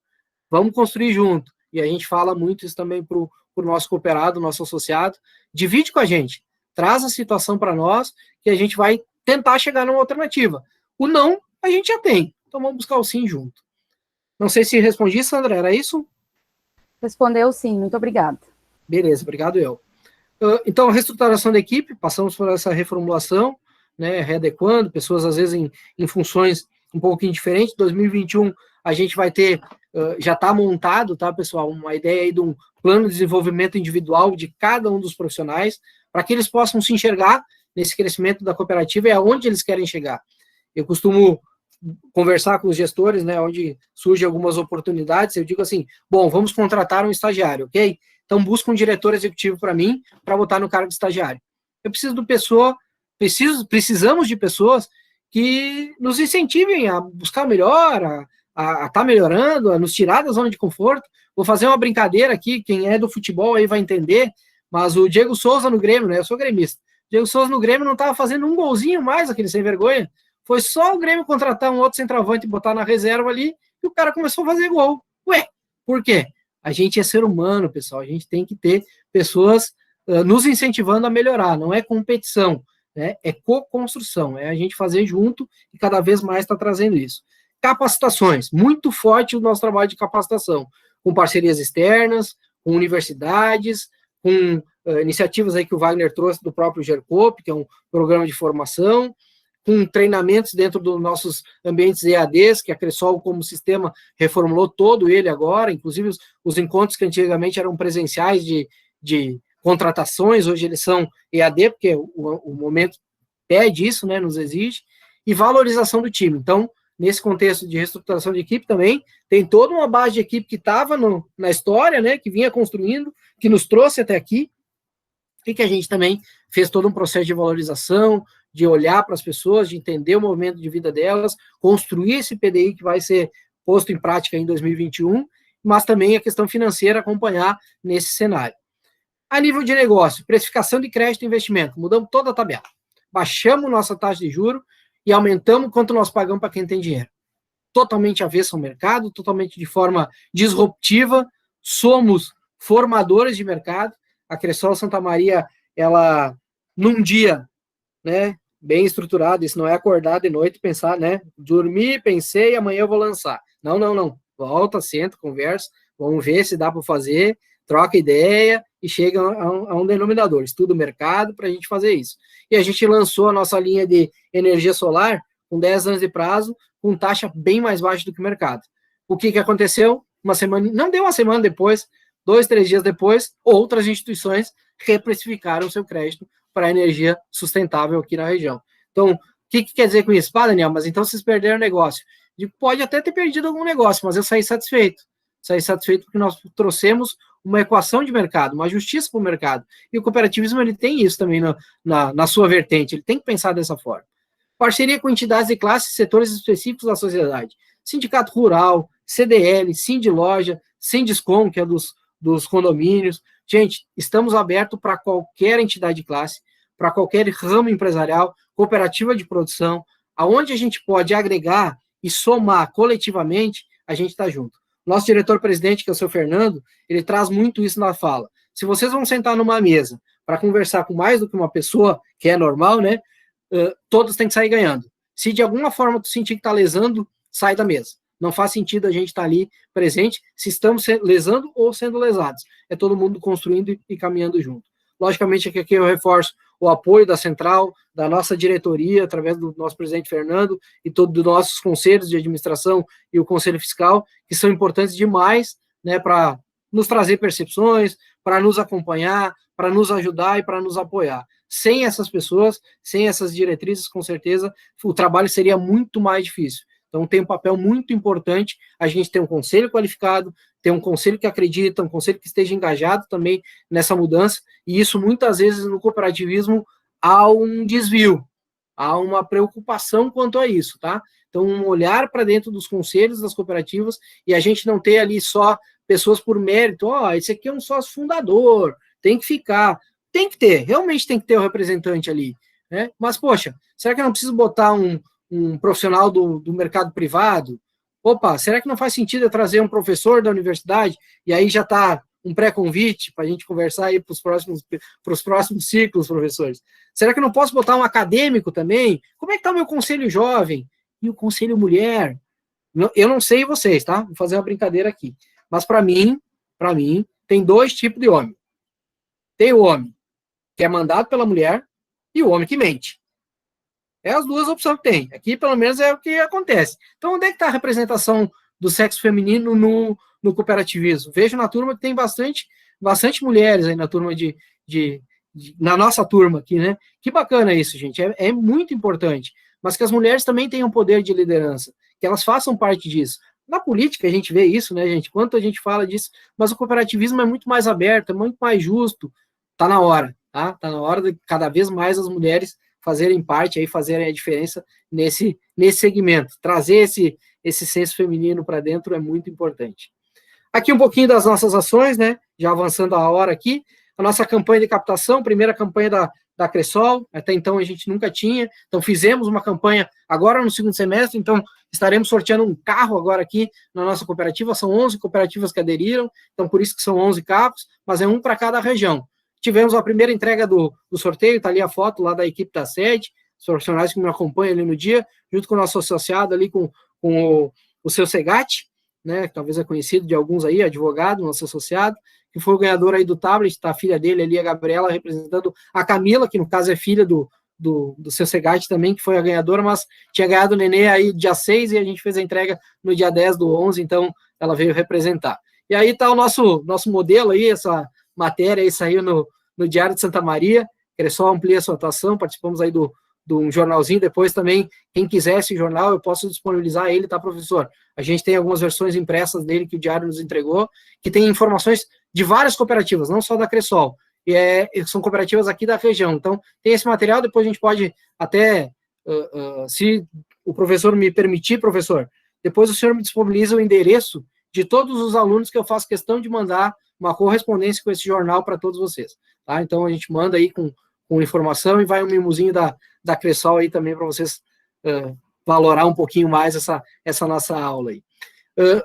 vamos construir junto. E a gente fala muito isso também para o nosso cooperado, nosso associado, divide com a gente, traz a situação para nós, que a gente vai tentar chegar numa alternativa. O não, a gente já tem, então vamos buscar o sim junto. Não sei se respondi, Sandra, era isso? Respondeu sim, muito obrigada. Beleza, obrigado eu. Então, a reestruturação da equipe, passamos por essa reformulação, né, readequando, pessoas às vezes em funções um pouquinho diferentes. 2021 a gente vai ter, já está montado, tá, pessoal, uma ideia aí de um plano de desenvolvimento individual de cada um dos profissionais, para que eles possam se enxergar nesse crescimento da cooperativa e aonde eles querem chegar. Eu costumo conversar com os gestores, né, onde surgem algumas oportunidades, eu digo assim, bom, vamos contratar um estagiário, ok? Então busca um diretor executivo para mim, para botar no cargo de estagiário. Eu preciso de pessoa, precisamos de pessoas que nos incentivem a buscar melhor, a estar melhorando, a nos tirar da zona de conforto. Vou fazer uma brincadeira aqui, quem é do futebol aí vai entender, mas o Diego Souza no Grêmio, né, eu sou gremista, Diego Souza no Grêmio não estava fazendo um golzinho mais, aquele sem vergonha, foi só o Grêmio contratar um outro centroavante e botar na reserva ali, e o cara começou a fazer gol. Ué, por quê? A gente é ser humano, pessoal, a gente tem que ter pessoas nos incentivando a melhorar, não é competição, né? É co-construção, é a gente fazer junto e cada vez mais está trazendo isso. Capacitações, muito forte o nosso trabalho de capacitação, com parcerias externas, com universidades, com iniciativas aí que o Wagner trouxe do próprio GERCOP, que é um programa de formação, com treinamentos dentro dos nossos ambientes EADs, que a Cressol como sistema reformulou todo ele agora, inclusive os encontros que antigamente eram presenciais de contratações, hoje eles são EAD, porque o momento pede isso, né, nos exige, e valorização do time. Então, nesse contexto de reestruturação de equipe também, tem toda uma base de equipe que estava na história, né, que vinha construindo, que nos trouxe até aqui, e que a gente também fez todo um processo de valorização, de olhar para as pessoas, de entender o movimento de vida delas, construir esse PDI que vai ser posto em prática em 2021, mas também a questão financeira acompanhar nesse cenário. A nível de negócio, precificação de crédito e investimento, mudamos toda a tabela. Baixamos nossa taxa de juros e aumentamos quanto nós pagamos para quem tem dinheiro. Totalmente avesso ao mercado, totalmente de forma disruptiva, somos formadores de mercado. A Cressol Santa Maria, ela, num dia, né, bem estruturado, isso não é acordar de noite e pensar, né, dormi, pensei, amanhã eu vou lançar. Não. Volta, senta, conversa, vamos ver se dá para fazer, troca ideia e chega a um denominador. Estuda o mercado para a gente fazer isso. E a gente lançou a nossa linha de energia solar com 10 anos de prazo, com taxa bem mais baixa do que o mercado. O que aconteceu? Não deu uma semana depois, 2, 3 dias depois, outras instituições reprecificaram seu crédito para energia sustentável aqui na região. Então, o que quer dizer com isso? Daniel, mas então vocês perderam o negócio. Pode até ter perdido algum negócio, mas eu saí satisfeito. Saí satisfeito porque nós trouxemos uma equação de mercado, uma justiça para o mercado. E o cooperativismo, ele tem isso também na sua vertente, ele tem que pensar dessa forma. Parceria com entidades de classe e setores específicos da sociedade. Sindicato Rural, CDL, Sindiloja, Sindiscom, que é dos condomínios. Gente, estamos abertos para qualquer entidade de classe, para qualquer ramo empresarial, cooperativa de produção, aonde a gente pode agregar e somar coletivamente, a gente está junto. Nosso diretor-presidente, que é o seu Fernando, ele traz muito isso na fala. Se vocês vão sentar numa mesa para conversar com mais do que uma pessoa, que é normal, né? Todos têm que sair ganhando. Se de alguma forma tu sentir que está lesando, sai da mesa. Não faz sentido a gente estar ali presente se estamos lesando ou sendo lesados. É todo mundo construindo e caminhando junto. Logicamente, aqui eu reforço o apoio da central, da nossa diretoria, através do nosso presidente Fernando e todos os nossos conselhos de administração e o conselho fiscal, que são importantes demais, né, para nos trazer percepções, para nos acompanhar, para nos ajudar e para nos apoiar. Sem essas pessoas, sem essas diretrizes, com certeza, o trabalho seria muito mais difícil. Então, tem um papel muito importante a gente ter um conselho qualificado, ter um conselho que acredita, um conselho que esteja engajado também nessa mudança, e isso, muitas vezes, no cooperativismo, há um desvio, há uma preocupação quanto a isso, tá? Então, um olhar para dentro dos conselhos das cooperativas, e a gente não ter ali só pessoas por mérito, esse aqui é um sócio fundador, tem que ficar, tem que ter, realmente tem que ter o representante ali, né? Mas, poxa, será que eu não preciso botar um profissional do mercado privado? Opa, será que não faz sentido eu trazer um professor da universidade e aí já está um pré-convite para a gente conversar aí para os próximos ciclos, professores? Será que eu não posso botar um acadêmico também? Como é que está o meu conselho jovem? E o conselho mulher? Eu não sei vocês, tá? Vou fazer uma brincadeira aqui. Mas para mim, tem 2 tipos de homem. Tem o homem que é mandado pela mulher e o homem que mente. É as 2 opções que tem. Aqui, pelo menos, é o que acontece. Então, onde é que está a representação do sexo feminino no cooperativismo? Vejo na turma que tem bastante mulheres aí na turma na nossa turma aqui, né? Que bacana isso, gente. É muito importante. Mas que as mulheres também tenham poder de liderança, que elas façam parte disso. Na política a gente vê isso, né, gente? Quanto a gente fala disso, mas o cooperativismo é muito mais aberto, é muito mais justo. Tá na hora, tá? Tá na hora de cada vez mais as mulheres fazerem parte, aí fazerem a diferença nesse segmento. Trazer esse senso feminino para dentro é muito importante. Aqui um pouquinho das nossas ações, né? Já avançando a hora aqui. A nossa campanha de captação, primeira campanha da Cressol, até então a gente nunca tinha. Então fizemos uma campanha agora no segundo semestre, então estaremos sorteando um carro agora aqui na nossa cooperativa. São 11 cooperativas que aderiram, então por isso que são 11 carros, mas é um para cada região. Tivemos a primeira entrega do sorteio, está ali a foto lá da equipe da sede, os profissionais que me acompanham ali no dia, junto com o nosso associado ali, com o seu Segatti, né, que talvez é conhecido de alguns aí, advogado, nosso associado, que foi o ganhador aí do tablet, está a filha dele ali, a Gabriela, representando a Camila, que no caso é filha do seu Segatti também, que foi a ganhadora, mas tinha ganhado o nenê aí dia 6 e a gente fez a entrega no dia 10 do 11, então ela veio representar. E aí está o nosso modelo aí, essa matéria aí saiu no Diário de Santa Maria, Cressol amplia sua atuação, participamos aí do um jornalzinho, depois também, quem quiser esse jornal, eu posso disponibilizar ele, tá, professor? A gente tem algumas versões impressas dele que o Diário nos entregou, que tem informações de várias cooperativas, não só da Cressol, e são cooperativas aqui da região. Então, tem esse material, depois a gente pode até, se o professor me permitir, professor, depois o senhor me disponibiliza o endereço de todos os alunos que eu faço questão de mandar uma correspondência com esse jornal para todos vocês, tá? Então, a gente manda aí com informação e vai um mimozinho da Cressol aí também para vocês valorar um pouquinho mais essa nossa aula aí.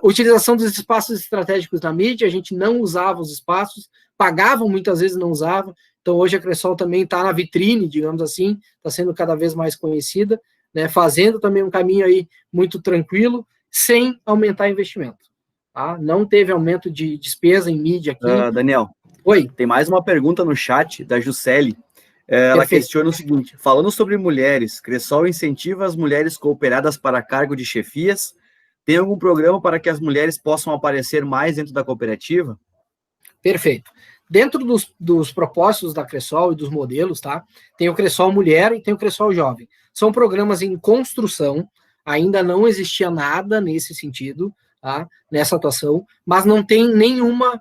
Utilização dos espaços estratégicos na mídia, a gente não usava os espaços, pagavam muitas vezes, não usava, então hoje a Cressol também está na vitrine, digamos assim, está sendo cada vez mais conhecida, né, fazendo também um caminho aí muito tranquilo, sem aumentar investimento. Tá? Não teve aumento de despesa em mídia aqui. Daniel, oi. Tem mais uma pergunta no chat da Juscelie. Ela questiona o seguinte: falando sobre mulheres, Cressol incentiva as mulheres cooperadas para cargo de chefias. Tem algum programa para que as mulheres possam aparecer mais dentro da cooperativa? Perfeito. Dentro dos propósitos da Cressol e dos modelos, tá? Tem o Cressol Mulher e tem o Cressol Jovem. São programas em construção, ainda não existia nada nesse sentido, tá? Nessa atuação, mas não tem nenhuma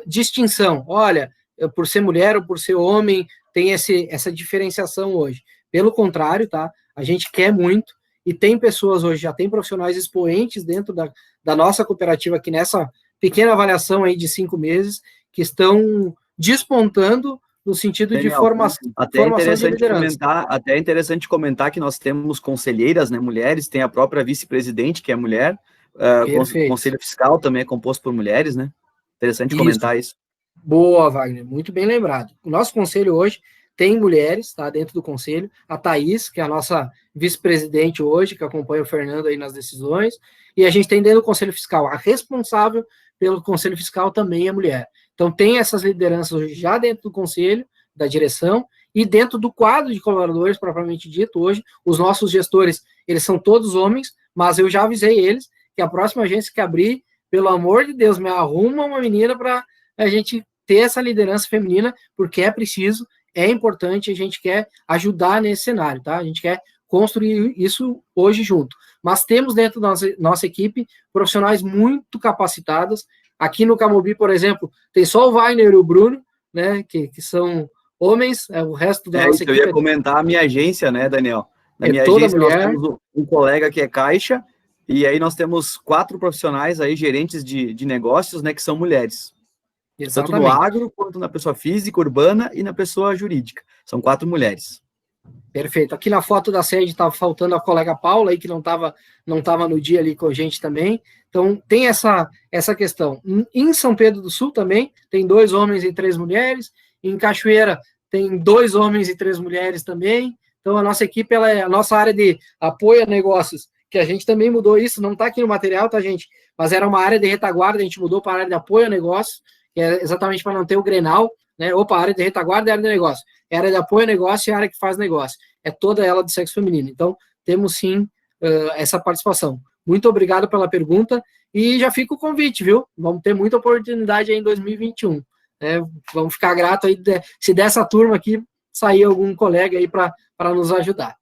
distinção. Olha, por ser mulher ou por ser homem, tem essa diferenciação hoje. Pelo contrário, tá? A gente quer muito, e tem pessoas hoje, já tem profissionais expoentes dentro da nossa cooperativa aqui nessa pequena avaliação aí de 5 meses, que estão despontando no sentido, Daniel, de formação de liderança. Até é interessante comentar que nós temos conselheiras, né, mulheres, tem a própria vice-presidente, que é mulher, o Conselho Fiscal também é composto por mulheres, né? Interessante comentar isso. Boa, Wagner, muito bem lembrado. O nosso conselho hoje tem mulheres, tá, dentro do conselho, a Thaís, que é a nossa vice-presidente hoje, que acompanha o Fernando aí nas decisões, e a gente tem dentro do Conselho Fiscal, a responsável pelo Conselho Fiscal também é mulher. Então, tem essas lideranças hoje já dentro do conselho, da direção, e dentro do quadro de colaboradores, propriamente dito, hoje, os nossos gestores, eles são todos homens, mas eu já avisei eles que a próxima agência que abrir, pelo amor de Deus, me arruma uma menina para a gente ter essa liderança feminina, porque é preciso, é importante, a gente quer ajudar nesse cenário, tá? A gente quer construir isso hoje junto. Mas temos dentro da nossa equipe profissionais muito capacitadas. Aqui no Camobi, por exemplo, tem só o Wagner e o Bruno, né, que são homens, o resto da nossa equipe... Eu ia comentar a minha agência, né, Daniel? Na minha agência nós temos um colega que é caixa, e aí nós temos 4 profissionais aí, gerentes de negócios, né, que são mulheres. Exatamente. Tanto no agro, quanto na pessoa física, urbana e na pessoa jurídica. São 4 mulheres. Perfeito. Aqui na foto da sede estava faltando a colega Paula, aí, que não tava no dia ali com a gente também. Então, tem essa questão. Em São Pedro do Sul também, tem 2 homens e 3 mulheres. Em Cachoeira, tem 2 homens e 3 mulheres também. Então, a nossa equipe, ela é a nossa área de apoio a negócios, que a gente também mudou isso, não está aqui no material, tá, gente? Mas era uma área de retaguarda, a gente mudou para a área de apoio a negócios, que é exatamente para não ter o Grenal, né? Opa, a área de retaguarda é a área de negócio. É a área de apoio a negócio e a área que faz negócio. É toda ela do sexo feminino. Então, temos sim essa participação. Muito obrigado pela pergunta e já fica o convite, viu? Vamos ter muita oportunidade aí em 2021. Né? Vamos ficar gratos aí se dessa turma aqui sair algum colega aí para nos ajudar.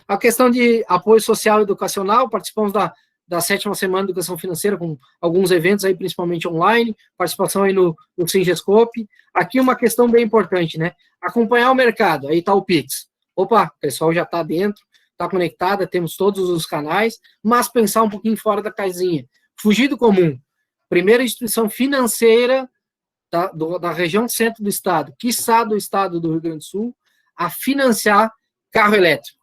A questão de apoio social e educacional, participamos da 7ª Semana de Educação Financeira, com alguns eventos aí, principalmente online, participação aí no Singescope. Aqui uma questão bem importante, né? Acompanhar o mercado, aí está o Pix. Opa, o pessoal já está dentro, está conectada, temos todos os canais, mas pensar um pouquinho fora da casinha. Fugir do comum. Primeira instituição financeira da região centro do estado, quiçá do estado do Rio Grande do Sul, a financiar carro elétrico.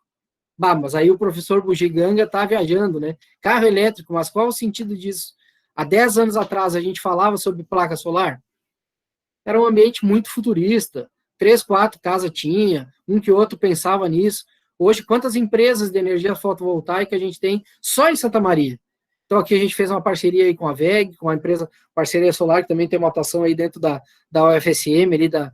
Bah, mas aí o professor Bugiganga está viajando, né? Carro elétrico, mas qual o sentido disso? Há 10 anos atrás a gente falava sobre placa solar. Era um ambiente muito futurista. 3, 4 casas tinha, um que outro pensava nisso. Hoje, quantas empresas de energia fotovoltaica a gente tem só em Santa Maria? Então, aqui a gente fez uma parceria aí com a VEG, com a empresa Parceria Solar, que também tem uma atuação aí dentro da UFSM, ali da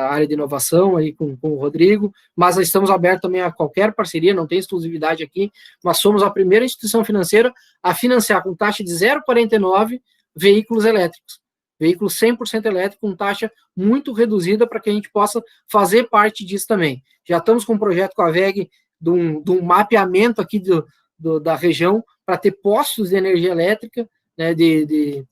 área de inovação, aí com o Rodrigo, mas estamos abertos também a qualquer parceria, não tem exclusividade aqui, mas somos a primeira instituição financeira a financiar com taxa de 0,49 veículos elétricos. veículo 100% elétrico, com taxa muito reduzida para que a gente possa fazer parte disso também. Já estamos com um projeto com a VEG de um mapeamento aqui da região para ter postos de energia elétrica, né, de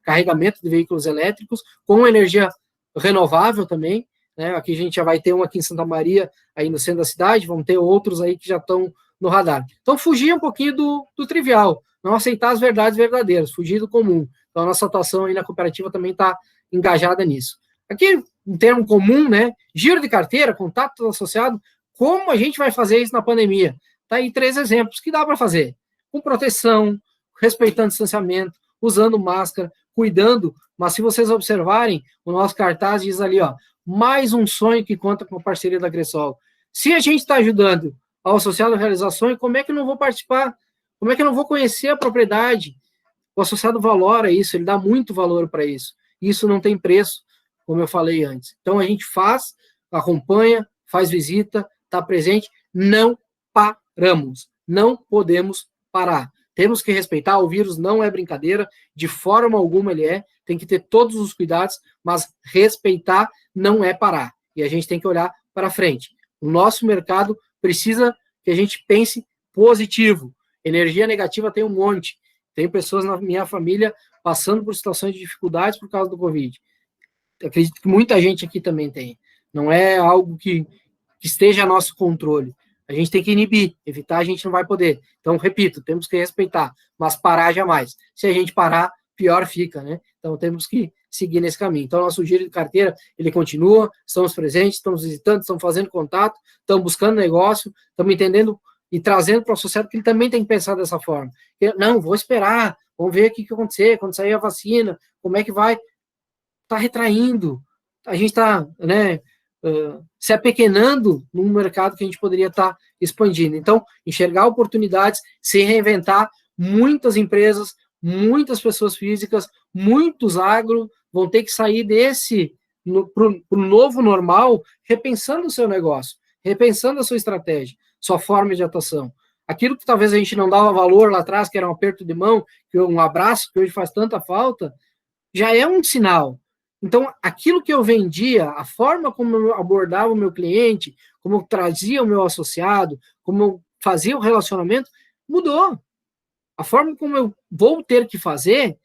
carregamento de veículos elétricos, com energia renovável também, né? Aqui a gente já vai ter um aqui em Santa Maria, aí no centro da cidade, vamos ter outros aí que já estão no radar. Então, fugir um pouquinho do trivial, não aceitar as verdades verdadeiras, fugir do comum. Então, a nossa atuação aí na cooperativa também está engajada nisso. Aqui, um termo comum, né? Giro de carteira, contato associado, como a gente vai fazer isso na pandemia? Tá aí 3 exemplos que dá para fazer. Com proteção, respeitando distanciamento, usando máscara, cuidando, mas se vocês observarem, o nosso cartaz diz ali, ó, mais um sonho que conta com a parceria da Cressol. Se a gente está ajudando ao associado a realizar sonho, como é que eu não vou participar? Como é que eu não vou conhecer a propriedade? O associado valora isso, ele dá muito valor para isso. Isso não tem preço, como eu falei antes. Então, a gente faz, acompanha, faz visita, está presente, não paramos, não podemos parar. Temos que respeitar, o vírus não é brincadeira, de forma alguma ele tem que ter todos os cuidados, mas respeitar não é parar. E a gente tem que olhar para frente. O nosso mercado precisa que a gente pense positivo. Energia negativa tem um monte. Tem pessoas na minha família passando por situações de dificuldades por causa do Covid. Acredito que muita gente aqui também tem. Não é algo que esteja a nosso controle. A gente tem que inibir, evitar a gente não vai poder. Então, repito, temos que respeitar, mas parar jamais. Se a gente parar, pior fica, né? Então, temos que seguir nesse caminho. Então, nosso giro de carteira, ele continua, estamos presentes, estamos visitando, estamos fazendo contato, estamos buscando negócio, estamos entendendo e trazendo para o associado que ele também tem que pensar dessa forma. Não, vou esperar, vamos ver o que vai acontecer, quando sair a vacina, como é que vai. Está retraindo, a gente está, né, se apequenando num mercado que a gente poderia estar expandindo. Então, enxergar oportunidades, se reinventar, muitas empresas, muitas pessoas físicas, muitos agro vão ter que sair para o novo normal, repensando o seu negócio, repensando a sua estratégia, sua forma de atuação. Aquilo que talvez a gente não dava valor lá atrás, que era um aperto de mão, que um abraço, que hoje faz tanta falta, já é um sinal. Então, aquilo que eu vendia, a forma como eu abordava o meu cliente, como eu trazia o meu associado, como eu fazia o relacionamento, mudou. A forma como eu vou ter que fazer,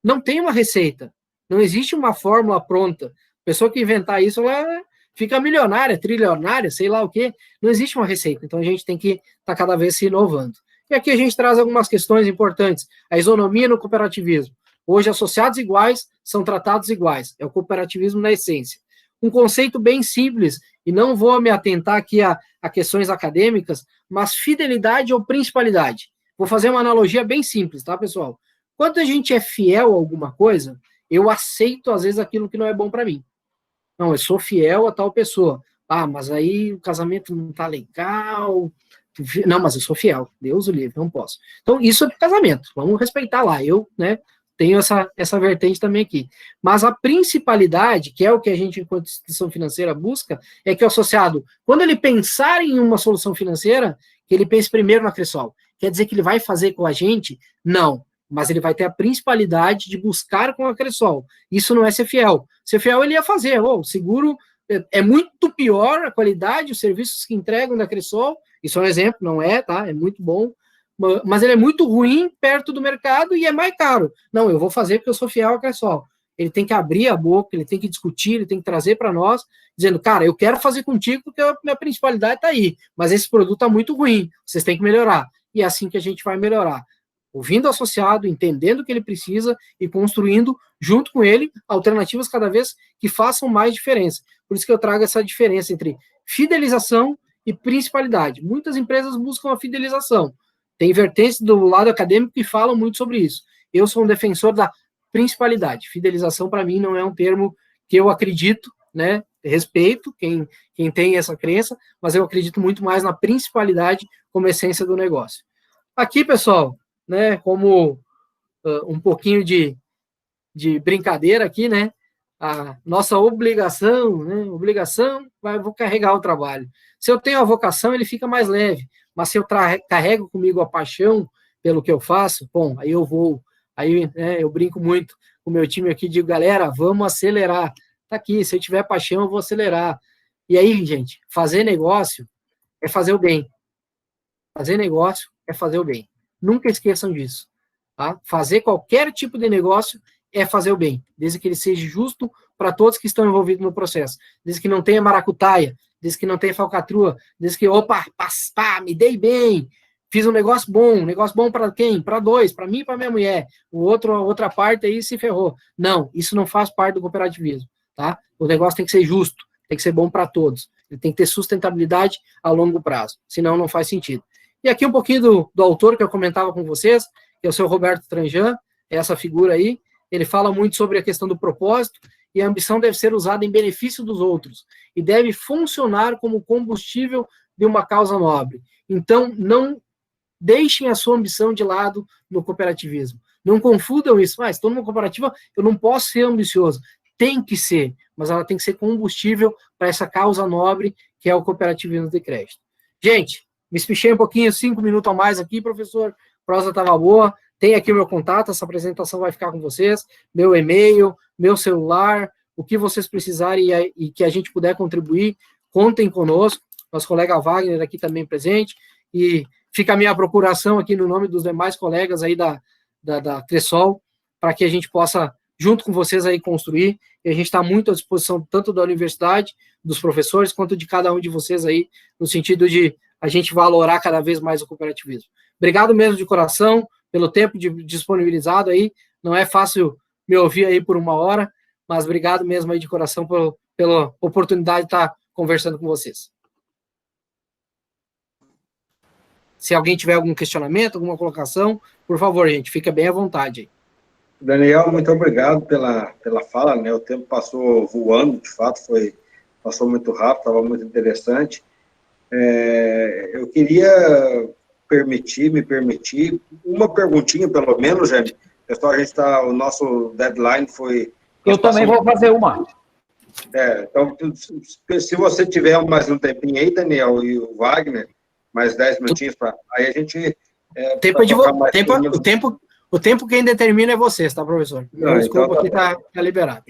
não tem uma receita. Não existe uma fórmula pronta. A pessoa que inventar isso, ela fica milionária, trilionária, sei lá o quê. Não existe uma receita. Então, a gente tem que estar cada vez se inovando. E aqui a gente traz algumas questões importantes. A isonomia no cooperativismo. Hoje, associados iguais são tratados iguais. É o cooperativismo na essência. Um conceito bem simples, e não vou me atentar aqui a questões acadêmicas, mas fidelidade ou principalidade. Vou fazer uma analogia bem simples, tá, pessoal? Quando a gente é fiel a alguma coisa, eu aceito, às vezes, aquilo que não é bom para mim. Não, eu sou fiel a tal pessoa. Ah, mas aí o casamento não tá legal. Não, mas eu sou fiel. Deus o livre, não posso. Então, isso é casamento. Vamos respeitar lá. Eu, né, tenho essa vertente também aqui. Mas a principalidade, que é o que a gente, enquanto instituição financeira, busca, é que o associado, quando ele pensar em uma solução financeira, que ele pense primeiro na Cressol. Quer dizer que ele vai fazer com a gente? Não. Mas ele vai ter a principalidade de buscar com a Cressol. Isso não é ser fiel. Ser fiel ele ia fazer. O seguro é muito pior a qualidade, os serviços que entregam da Cressol. Isso é um exemplo, não é, tá? É muito bom. Mas ele é muito ruim perto do mercado e é mais caro. Não, eu vou fazer porque eu sou fiel à Cressol. Ele tem que abrir a boca, ele tem que discutir, ele tem que trazer para nós, dizendo, cara, eu quero fazer contigo porque a minha principalidade está aí, mas esse produto está muito ruim, vocês têm que melhorar. E é assim que a gente vai melhorar. Ouvindo o associado, entendendo o que ele precisa e construindo, junto com ele, alternativas cada vez que façam mais diferença. Por isso que eu trago essa diferença entre fidelização e principalidade. Muitas empresas buscam a fidelização. Tem vertentes do lado acadêmico que falam muito sobre isso. Eu sou um defensor da principalidade. Fidelização, para mim, não é um termo que eu acredito, né? Respeito quem tem essa crença, mas eu acredito muito mais na principalidade como essência do negócio. Aqui, pessoal, né, como um pouquinho de brincadeira aqui, né? A nossa obrigação, né? Vou carregar o trabalho. Se eu tenho a vocação, ele fica mais leve. Mas se eu carrego comigo a paixão pelo que eu faço, bom, aí eu vou, aí, né, eu brinco muito o meu time aqui, digo, galera, vamos acelerar. Tá aqui, se eu tiver paixão, eu vou acelerar. E aí, gente, fazer negócio é fazer o bem. Fazer negócio é fazer o bem. Nunca esqueçam disso. Tá? Fazer qualquer tipo de negócio é fazer o bem, desde que ele seja justo para todos que estão envolvidos no processo, desde que não tenha maracutaia, desde que não tenha falcatrua, desde que, opa, me dei bem, fiz um negócio bom para quem? Para dois, para mim e para minha mulher, a outra parte aí se ferrou. Não, isso não faz parte do cooperativismo, tá? O negócio tem que ser justo, tem que ser bom para todos, ele tem que ter sustentabilidade a longo prazo, senão não faz sentido. E aqui um pouquinho do autor que eu comentava com vocês, que é o seu Roberto Tranjan, essa figura aí, ele fala muito sobre a questão do propósito, e a ambição deve ser usada em benefício dos outros, e deve funcionar como combustível de uma causa nobre. Então, não deixem a sua ambição de lado no cooperativismo. Não confundam isso. Estou numa cooperativa, eu não posso ser ambicioso. Tem que ser, mas ela tem que ser combustível para essa causa nobre, que é o cooperativismo de crédito. Gente, me espichei um pouquinho, 5 minutos a mais aqui, professor. A prosa estava boa. Tem aqui o meu contato, essa apresentação vai ficar com vocês, meu e-mail, meu celular, o que vocês precisarem e que a gente puder contribuir, contem conosco, nosso colega Wagner aqui também presente, e fica a minha procuração aqui no nome dos demais colegas aí da Cressol, para que a gente possa, junto com vocês aí, construir, e a gente está muito à disposição, tanto da universidade, dos professores, quanto de cada um de vocês aí, no sentido de a gente valorar cada vez mais o cooperativismo. Obrigado mesmo de coração, pelo tempo disponibilizado aí, não é fácil me ouvir aí por 1 hora, mas obrigado mesmo aí de coração pela oportunidade de estar conversando com vocês. Se alguém tiver algum questionamento, alguma colocação, por favor, gente, fica bem à vontade aí. Daniel, muito obrigado pela fala, né? O tempo passou voando, de fato, passou muito rápido, estava muito interessante. Eu queria me permitir uma perguntinha, pelo menos, gente. Pessoal, o nosso deadline foi... Eu também vou fazer uma. Então, se você tiver mais um tempinho aí, Daniel e o Wagner, mais 10 minutinhos para... Aí a gente... O tempo quem determina é vocês, tá, professor? Desculpa, aqui tá liberado.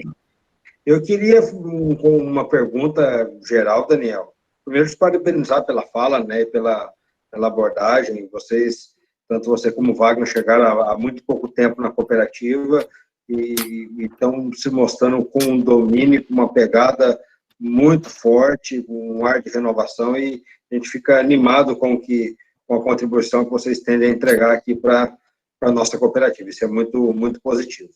Eu queria, com uma pergunta geral, Daniel, primeiro te parabenizar pela fala, né, pela abordagem. Vocês, tanto você como o Wagner, chegaram há muito pouco tempo na cooperativa e estão se mostrando com um domínio, com uma pegada muito forte, com um ar de renovação, e a gente fica animado com a contribuição que vocês tendem a entregar aqui para a nossa cooperativa. Isso é muito, muito positivo.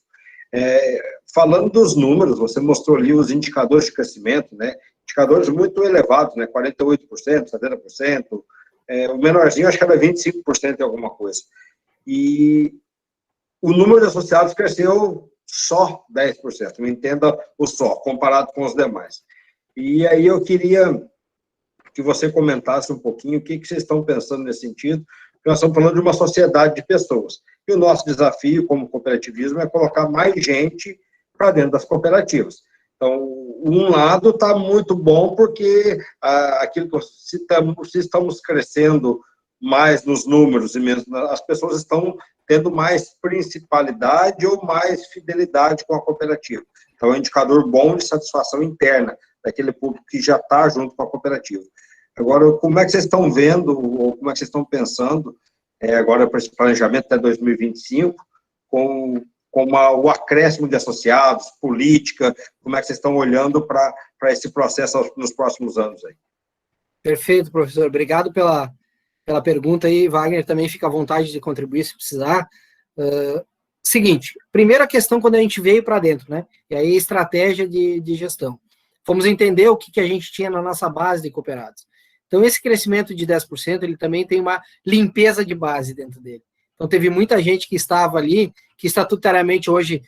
Falando dos números, você mostrou ali os indicadores de crescimento, né? Indicadores muito elevados, né? 48%, 70%, o menorzinho acho que era 25% em alguma coisa. E o número de associados cresceu só 10%, não entenda o só, comparado com os demais. E aí eu queria que você comentasse um pouquinho o que vocês estão pensando nesse sentido, porque nós estamos falando de uma sociedade de pessoas. E o nosso desafio como cooperativismo é colocar mais gente para dentro das cooperativas. Então, um lado está muito bom, porque aquilo que se estamos crescendo mais nos números e menos, as pessoas estão tendo mais principalidade ou mais fidelidade com a cooperativa. Então, é um indicador bom de satisfação interna daquele público que já está junto com a cooperativa. Agora, como é que vocês estão vendo, ou como é que vocês estão pensando, agora para esse planejamento até 2025, com o acréscimo de associados, política, como é que vocês estão olhando para esse processo nos próximos anos aí? Perfeito, professor. Obrigado pela pergunta aí. Wagner também fica à vontade de contribuir se precisar. Seguinte, primeira questão quando a gente veio para dentro, né? E aí estratégia de gestão. Fomos entender o que a gente tinha na nossa base de cooperados. Então, esse crescimento de 10%, ele também tem uma limpeza de base dentro dele. Então, teve muita gente que estava ali, que estatutariamente hoje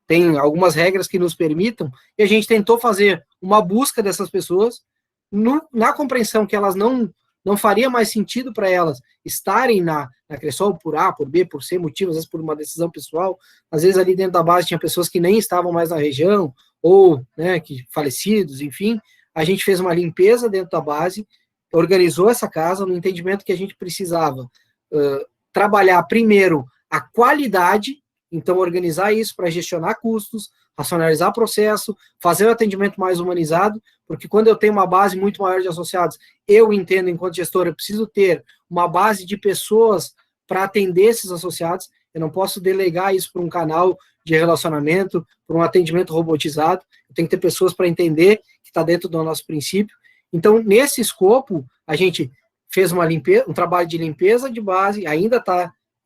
tem algumas regras que nos permitam, e a gente tentou fazer uma busca dessas pessoas na compreensão que elas não faria mais sentido para elas estarem na Cressol por A, por B, por C motivo, às vezes por uma decisão pessoal, às vezes ali dentro da base tinha pessoas que nem estavam mais na região, ou que falecidos, enfim. A gente fez uma limpeza dentro da base, organizou essa casa no entendimento que a gente precisava trabalhar primeiro a qualidade Então, organizar isso para gestionar custos, racionalizar processo, fazer o atendimento mais humanizado, porque quando eu tenho uma base muito maior de associados, eu entendo, enquanto gestor, eu preciso ter uma base de pessoas para atender esses associados. Eu não posso delegar isso para um canal de relacionamento, para um atendimento robotizado. Eu tenho que ter pessoas para entender que está dentro do nosso princípio. Então, nesse escopo, a gente fez uma limpeza, um trabalho de limpeza de base, ainda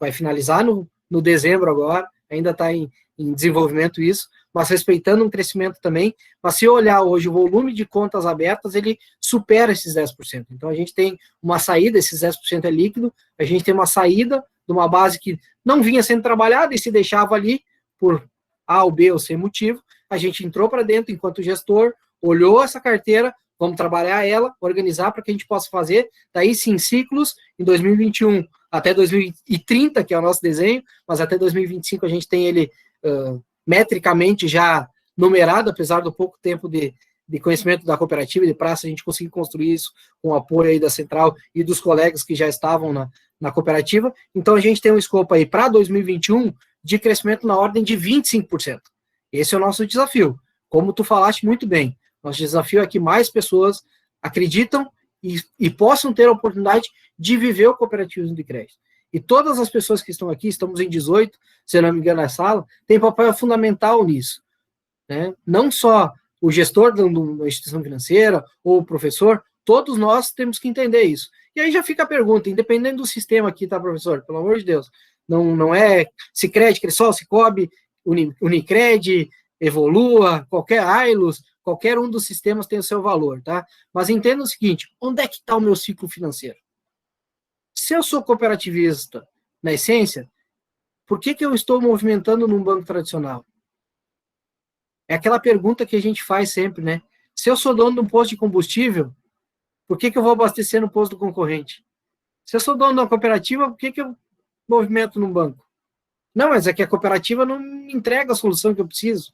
vai finalizar no dezembro agora, ainda está em desenvolvimento isso, mas respeitando um crescimento também. Mas se olhar hoje o volume de contas abertas, ele supera esses 10%. Então, a gente tem uma saída, esses 10% é líquido, a gente tem uma saída de uma base que não vinha sendo trabalhada e se deixava ali por A ou B ou C motivo, a gente entrou para dentro enquanto gestor, olhou essa carteira, vamos trabalhar ela, organizar para que a gente possa fazer, daí sim, ciclos em 2021 até 2030, que é o nosso desenho, mas até 2025 a gente tem ele metricamente já numerado, apesar do pouco tempo de conhecimento da cooperativa e de praça, a gente conseguiu construir isso com o apoio aí da Central e dos colegas que já estavam na cooperativa. Então, a gente tem um escopo aí para 2021 de crescimento na ordem de 25%. Esse é o nosso desafio. Como tu falaste muito bem, nosso desafio é que mais pessoas acreditam e possam ter a oportunidade de viver o cooperativismo de crédito. E todas as pessoas que estão aqui, estamos em 18, se eu não me engano, na sala, têm papel fundamental nisso, né? Não só o gestor de uma instituição financeira ou o professor, todos nós temos que entender isso. E aí já fica a pergunta, independente do sistema aqui, tá, professor? Pelo amor de Deus, não é Sicredi, Cressol, Sicobi, Unicred, Evolua, qualquer Ailus, qualquer um dos sistemas tem o seu valor, tá? Mas entenda o seguinte, onde é que está o meu ciclo financeiro? Se eu sou cooperativista, na essência, por que eu estou movimentando num banco tradicional? É aquela pergunta que a gente faz sempre, né? Se eu sou dono de um posto de combustível, por que eu vou abastecer no posto do concorrente? Se eu sou dono de uma cooperativa, por que eu movimento num banco? Não, mas é que a cooperativa não me entrega a solução que eu preciso.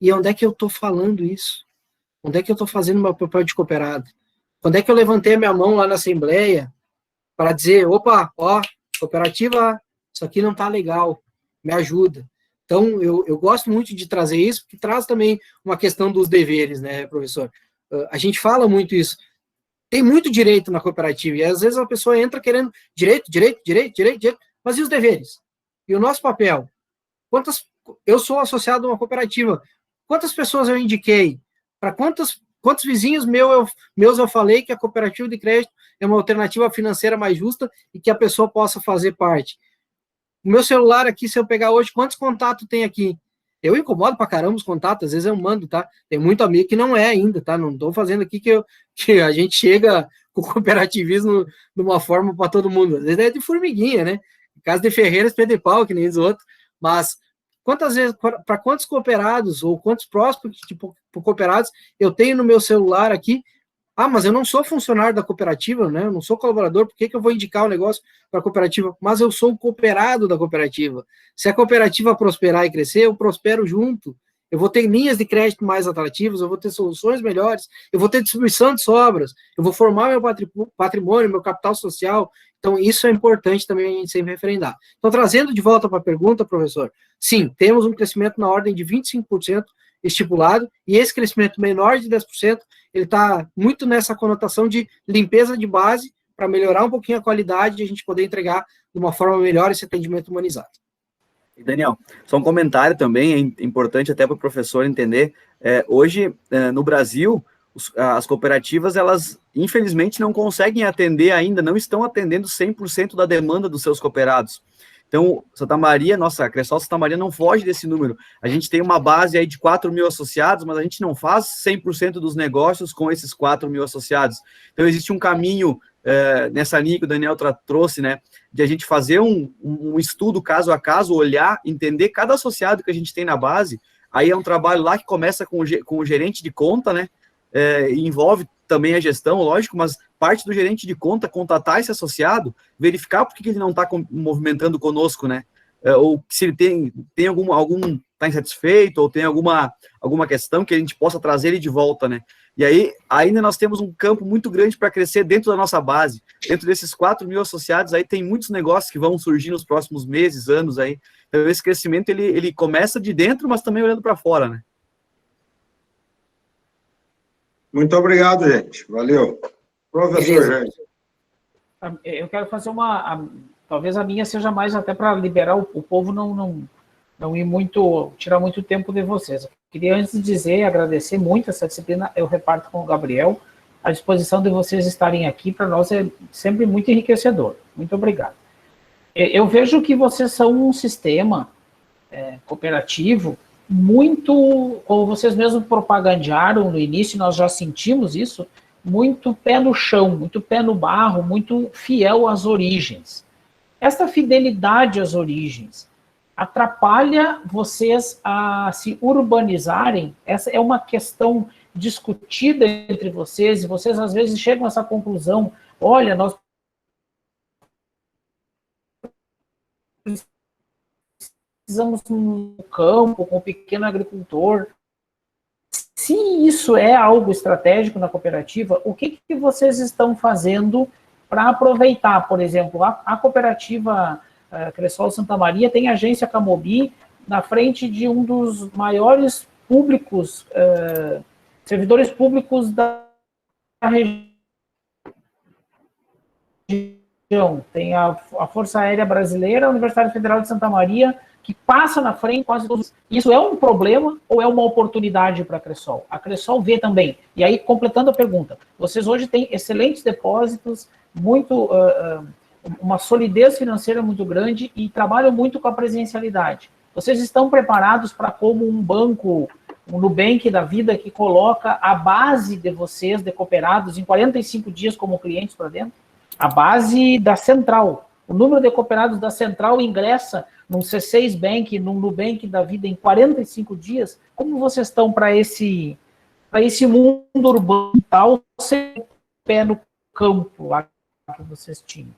E onde é que eu estou falando isso? Onde é que eu estou fazendo meu papel de cooperado? Quando é que eu levantei a minha mão lá na Assembleia para dizer, opa, ó, cooperativa, isso aqui não está legal, me ajuda. Então, eu gosto muito de trazer isso, porque traz também uma questão dos deveres, né, professor? A gente fala muito isso. Tem muito direito na cooperativa, e às vezes a pessoa entra querendo direito, mas e os deveres? E o nosso papel? Eu sou associado a uma cooperativa, quantas pessoas eu indiquei? Para quantos vizinhos meus eu falei que a cooperativa de crédito é uma alternativa financeira mais justa e que a pessoa possa fazer parte? O meu celular aqui, se eu pegar hoje, quantos contatos tem aqui? Eu incomodo pra caramba os contatos, às vezes eu mando, tá? Tem muito amigo que não é ainda, tá? Não estou fazendo aqui que a gente chega com o cooperativismo de uma forma para todo mundo. Às vezes é de formiguinha, né? Em caso de Ferreiras, Pedro e Pau, que nem os outros. Mas quantas vezes, para quantos cooperados ou quantos próximos tipo, cooperados eu tenho no meu celular aqui? Ah, mas eu não sou funcionário da cooperativa, né? Eu não sou colaborador, por que eu vou indicar o negócio para a cooperativa? Mas eu sou um cooperado da cooperativa. Se a cooperativa prosperar e crescer, eu prospero junto. Eu vou ter linhas de crédito mais atrativas, eu vou ter soluções melhores, eu vou ter distribuição de sobras, eu vou formar meu patrimônio, meu capital social. Então, isso é importante também a gente sempre referendar. Então, trazendo de volta para a pergunta, professor, sim, temos um crescimento na ordem de 25% estipulado, e esse crescimento menor de 10%, ele está muito nessa conotação de limpeza de base para melhorar um pouquinho a qualidade e a gente poder entregar de uma forma melhor esse atendimento humanizado. Daniel, só um comentário também, é importante até para o professor entender, hoje no Brasil, as cooperativas, elas infelizmente não conseguem atender ainda, não estão atendendo 100% da demanda dos seus cooperados. Então, Santa Maria, nossa, a Cressol Santa Maria não foge desse número. A gente tem uma base aí de 4 mil associados, mas a gente não faz 100% dos negócios com esses 4 mil associados. Então, existe um caminho nessa linha que o Daniel trouxe, né, de a gente fazer um estudo caso a caso, olhar, entender cada associado que a gente tem na base. Aí é um trabalho lá que começa com o gerente de conta, né, e envolve também a gestão, lógico, mas parte do gerente de conta contatar esse associado, verificar por que ele não está movimentando conosco, né? Ou se ele tem algum está insatisfeito ou tem alguma questão que a gente possa trazer ele de volta, né? E aí, ainda nós temos um campo muito grande para crescer dentro da nossa base. Dentro desses 4 mil associados, aí tem muitos negócios que vão surgir nos próximos meses, anos aí. Então, esse crescimento, ele começa de dentro, mas também olhando para fora, né? Muito obrigado, gente. Valeu. Professor Jair. Eu quero fazer talvez a minha seja mais até para liberar o povo não ir muito, tirar muito tempo de vocês. Eu queria, antes de dizer, agradecer muito essa disciplina, eu reparto com o Gabriel, a disposição de vocês estarem aqui, para nós é sempre muito enriquecedor. Muito obrigado. Eu vejo que vocês são um sistema cooperativo muito, como vocês mesmos propagandearam no início, nós já sentimos isso, muito pé no chão, muito pé no barro, muito fiel às origens. Essa fidelidade às origens atrapalha vocês a se urbanizarem? Essa é uma questão discutida entre vocês, e vocês às vezes chegam a essa conclusão: olha, nós precisamos no campo, com o pequeno agricultor. Se isso é algo estratégico na cooperativa, o que vocês estão fazendo para aproveitar? Por exemplo, a cooperativa Cressol Santa Maria tem a agência Camobi na frente de um dos maiores públicos, servidores públicos da região. Tem a Força Aérea Brasileira, a Universidade Federal de Santa Maria, que passa na frente quase todos. Isso é um problema ou é uma oportunidade para a Cressol? A Cressol vê também. E aí, completando a pergunta, vocês hoje têm excelentes depósitos, uma solidez financeira muito grande e trabalham muito com a presencialidade. Vocês estão preparados para, como um banco, um Nubank da vida, que coloca a base de vocês, de cooperados, em 45 dias como clientes para dentro? A base da central. O número de cooperados da central ingressa num C6 Bank, num Nubank da vida em 45 dias. Como vocês estão para esse mundo urbano tal, sem pé no campo lá que vocês tinham?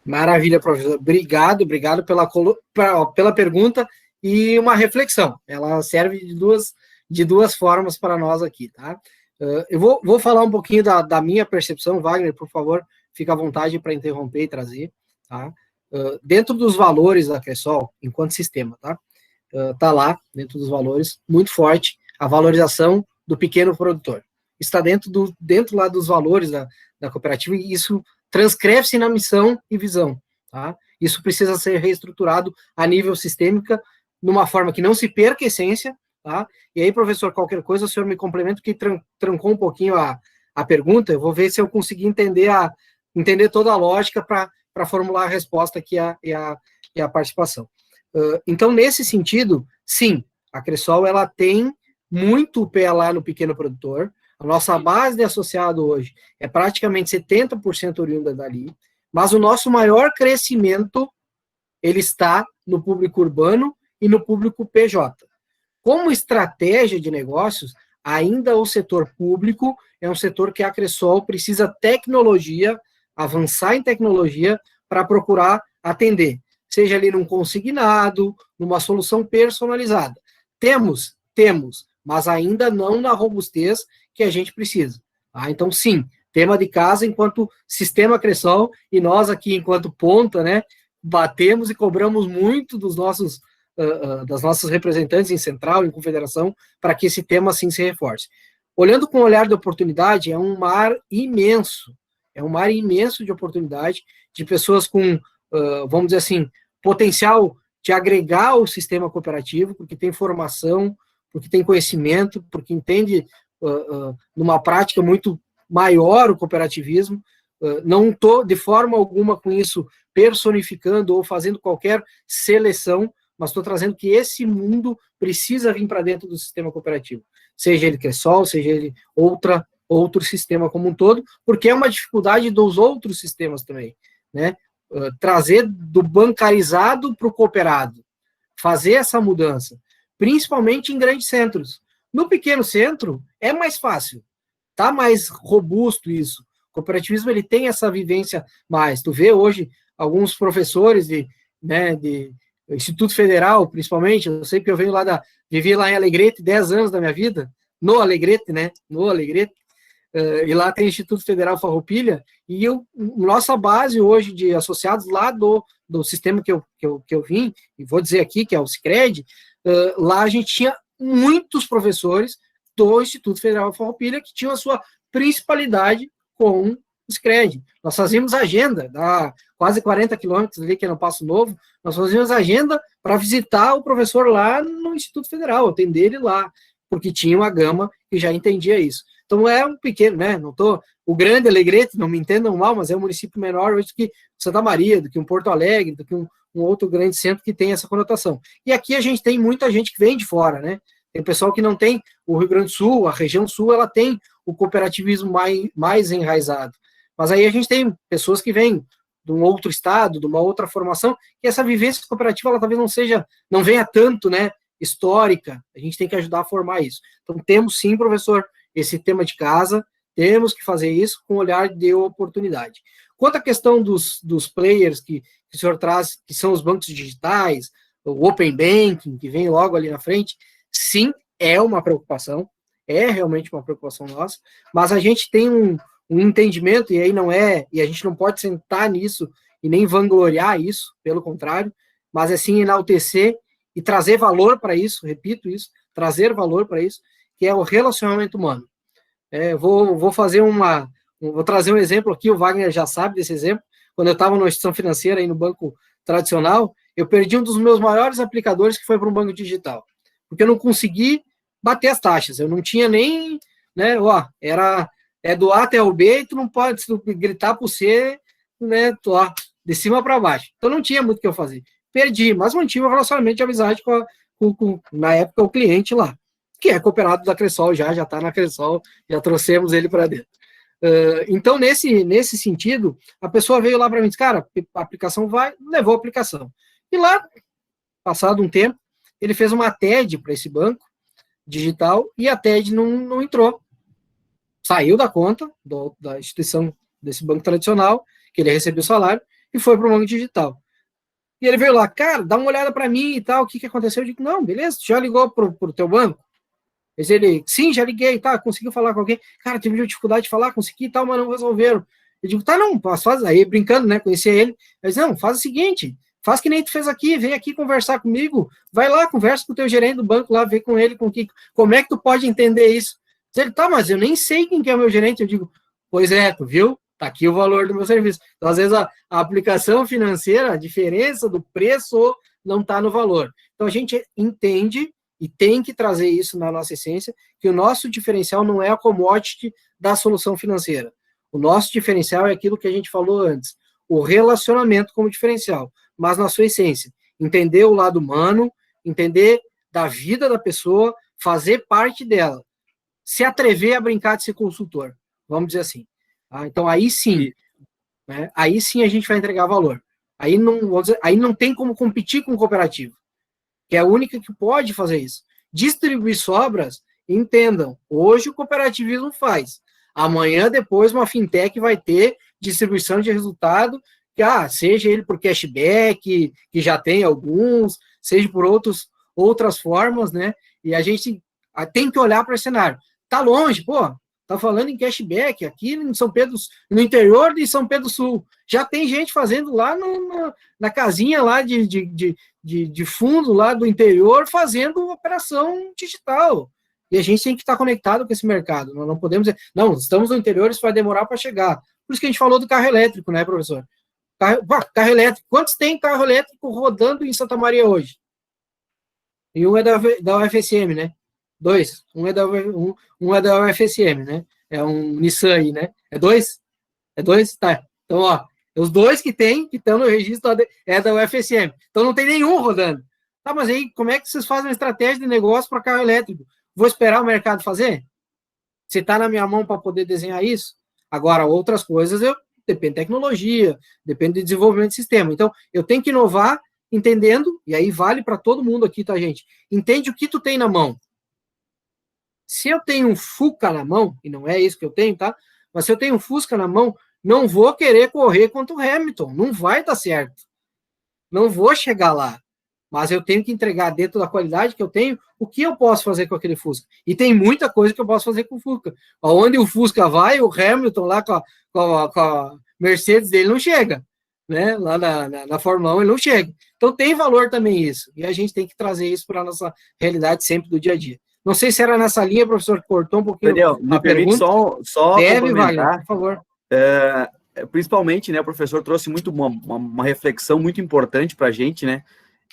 Maravilha, professor. Obrigado pela pergunta e uma reflexão. Ela serve de duas formas para nós aqui, tá? Eu vou falar um pouquinho da minha percepção. Wagner, por favor, fica à vontade para interromper e trazer, tá? Dentro dos valores da Cressol, enquanto sistema, tá? Tá lá, dentro dos valores, muito forte, a valorização do pequeno produtor. Está dentro lá dos valores da cooperativa, e isso transcreve-se na missão e visão, tá? Isso precisa ser reestruturado a nível sistêmico, numa forma que não se perca a essência, tá? E aí, professor, qualquer coisa, o senhor me complementa, que trancou um pouquinho a pergunta, eu vou ver se eu consegui entender toda a lógica para formular a resposta aqui e a participação. Então, nesse sentido, sim, a Cressol, ela tem muito pé lá no pequeno produtor. A nossa base de associado hoje é praticamente 70% oriunda dali, mas o nosso maior crescimento, ele está no público urbano e no público PJ. Como estratégia de negócios, ainda o setor público é um setor que a Cressol precisa avançar em tecnologia para procurar atender, seja ali num consignado, numa solução personalizada. Temos, mas ainda não na robustez que a gente precisa. Tá? Então, sim, tema de casa enquanto sistema Cressol, e nós aqui, enquanto ponta, né, batemos e cobramos muito das nossas representantes em central, em confederação, para que esse tema, assim, se reforce. Olhando com o olhar de oportunidade, é um mar imenso de oportunidade, de pessoas com, vamos dizer assim, potencial de agregar ao sistema cooperativo, porque tem formação, porque tem conhecimento, porque entende numa prática muito maior o cooperativismo. Não estou, de forma alguma, com isso, personificando ou fazendo qualquer seleção, mas estou trazendo que esse mundo precisa vir para dentro do sistema cooperativo, seja ele Cressol, seja ele outro sistema como um todo, porque é uma dificuldade dos outros sistemas também, né? Trazer do bancarizado para o cooperado, fazer essa mudança, principalmente em grandes centros. No pequeno centro, é mais fácil, tá mais robusto isso. O cooperativismo, ele tem essa vivência mais. Tu vê hoje alguns professores de Instituto Federal, principalmente, eu sei que eu venho vivi lá em Alegrete 10 anos da minha vida, no Alegrete, né? No Alegrete. E lá tem o Instituto Federal Farroupilha, e nossa base hoje de associados lá do sistema que eu vim, e vou dizer aqui que é o Sicredi, lá a gente tinha muitos professores do Instituto Federal Farroupilha que tinham a sua principalidade com o Sicredi. Nós fazíamos agenda, dá quase 40 quilômetros ali, que é no Passo Novo, nós fazíamos agenda para visitar o professor lá no Instituto Federal, atender ele lá, porque tinha uma gama que já entendia isso. Então, é um pequeno, né? O grande Alegrete, não me entendam mal, mas é um município menor hoje do que Santa Maria, do que um Porto Alegre, do que um outro grande centro que tem essa conotação. E aqui a gente tem muita gente que vem de fora, né? Tem pessoal que não tem, o Rio Grande do Sul, a região sul, ela tem o cooperativismo mais enraizado. Mas aí a gente tem pessoas que vêm de um outro estado, de uma outra formação, e essa vivência cooperativa, ela talvez não venha tanto, né? Histórica, a gente tem que ajudar a formar isso. Então, temos sim, professor, esse tema de casa, temos que fazer isso com olhar de oportunidade. Quanto à questão dos players que o senhor traz, que são os bancos digitais, o Open Banking, que vem logo ali na frente, sim, é uma preocupação, é realmente uma preocupação nossa, mas a gente tem um entendimento, e aí e a gente não pode sentar nisso e nem vangloriar isso, pelo contrário, mas é sim enaltecer e trazer valor para isso, repito isso, trazer valor para isso, que é o relacionamento humano. Vou trazer um exemplo aqui, o Wagner já sabe desse exemplo. Quando eu estava numa instituição financeira, aí no banco tradicional, eu perdi um dos meus maiores aplicadores, que foi para um banco digital, porque eu não consegui bater as taxas, eu não tinha nem, né, do A até o B, e tu não pode gritar para o C, né, de cima para baixo. Então não tinha muito o que eu fazer. Perdi, mas mantive um relacionamento de amizade com na época, o cliente lá, que é cooperado da Cressol, já está na Cressol, já trouxemos ele para dentro. Então, nesse sentido, a pessoa veio lá para mim e disse, cara, a aplicação levou a aplicação. E lá, passado um tempo, ele fez uma TED para esse banco digital, e a TED não entrou. Saiu da conta da instituição desse banco tradicional, que ele recebeu o salário, e foi para o banco digital. E ele veio lá, cara, dá uma olhada para mim e tal, o que aconteceu? Eu digo, não, beleza, tu já ligou pro teu banco? Ele, sim, já liguei, tá, conseguiu falar com alguém? Cara, tive dificuldade de falar, consegui e tal, mas não resolveram. Eu digo, tá, não, faz, aí brincando, né, conhecia ele. Ele disse, não, faz o seguinte, faz que nem tu fez aqui, vem aqui conversar comigo, vai lá, conversa com o teu gerente do banco lá, vê com ele, como é que tu pode entender isso? Ele, tá, mas eu nem sei quem que é o meu gerente. Eu digo, pois é, tu viu? Tá aqui o valor do meu serviço. Então, às vezes, a aplicação financeira, a diferença do preço não está no valor. Então, a gente entende e tem que trazer isso na nossa essência, que o nosso diferencial não é a commodity da solução financeira. O nosso diferencial é aquilo que a gente falou antes, o relacionamento como diferencial, mas na sua essência. Entender o lado humano, entender da vida da pessoa, fazer parte dela. Se atrever a brincar de ser consultor, vamos dizer assim. Então, aí sim, né, aí sim a gente vai entregar valor. Aí não tem como competir com o cooperativo, que é a única que pode fazer isso. Distribuir sobras, entendam, hoje o cooperativismo faz. Amanhã, depois, uma fintech vai ter distribuição de resultado, que, seja ele por cashback, que já tem alguns, seja por outras formas, né? E a gente tem que olhar para esse cenário. Tá longe, tá falando em cashback aqui em São Pedro, no interior de São Pedro do Sul. Já tem gente fazendo lá na casinha lá de fundo lá do interior, fazendo operação digital. E a gente tem que estar conectado com esse mercado. Nós não podemos dizer, não, estamos no interior, isso vai demorar para chegar. Por isso que a gente falou do carro elétrico, né, professor? Carro elétrico. Quantos tem carro elétrico rodando em Santa Maria hoje? E um é da UFSM, né? 2. Um é da UFSM, né? É um Nissan aí, né? É 2? É 2? Tá. Então, os 2 que estão no registro é da UFSM. Então, não tem nenhum rodando. Tá, mas aí, como é que vocês fazem uma estratégia de negócio para carro elétrico? Vou esperar o mercado fazer? Se está na minha mão para poder desenhar isso? Agora, outras coisas, depende de tecnologia, depende de desenvolvimento de sistema. Então, eu tenho que inovar entendendo, e aí vale para todo mundo aqui, tá, gente? Entende o que tu tem na mão. Se eu tenho um Fuca na mão, e não é isso que eu tenho, tá? Mas se eu tenho um Fusca na mão, não vou querer correr contra o Hamilton. Não vai dar certo. Não vou chegar lá. mas eu tenho que entregar dentro da qualidade que eu tenho o que eu posso fazer com aquele Fusca. E tem muita coisa que eu posso fazer com o Fusca. Onde o Fusca vai, o Hamilton lá com a Mercedes dele não chega, né? Lá na Fórmula 1 ele não chega. Então tem valor também isso, e a gente tem que trazer isso para a nossa realidade sempre do dia a dia. Não sei se era nessa linha, professor, que cortou um pouquinho. Daniel, me permite só deve, Wagner, por favor. Principalmente, né, o professor trouxe muito uma reflexão muito importante para a gente, né,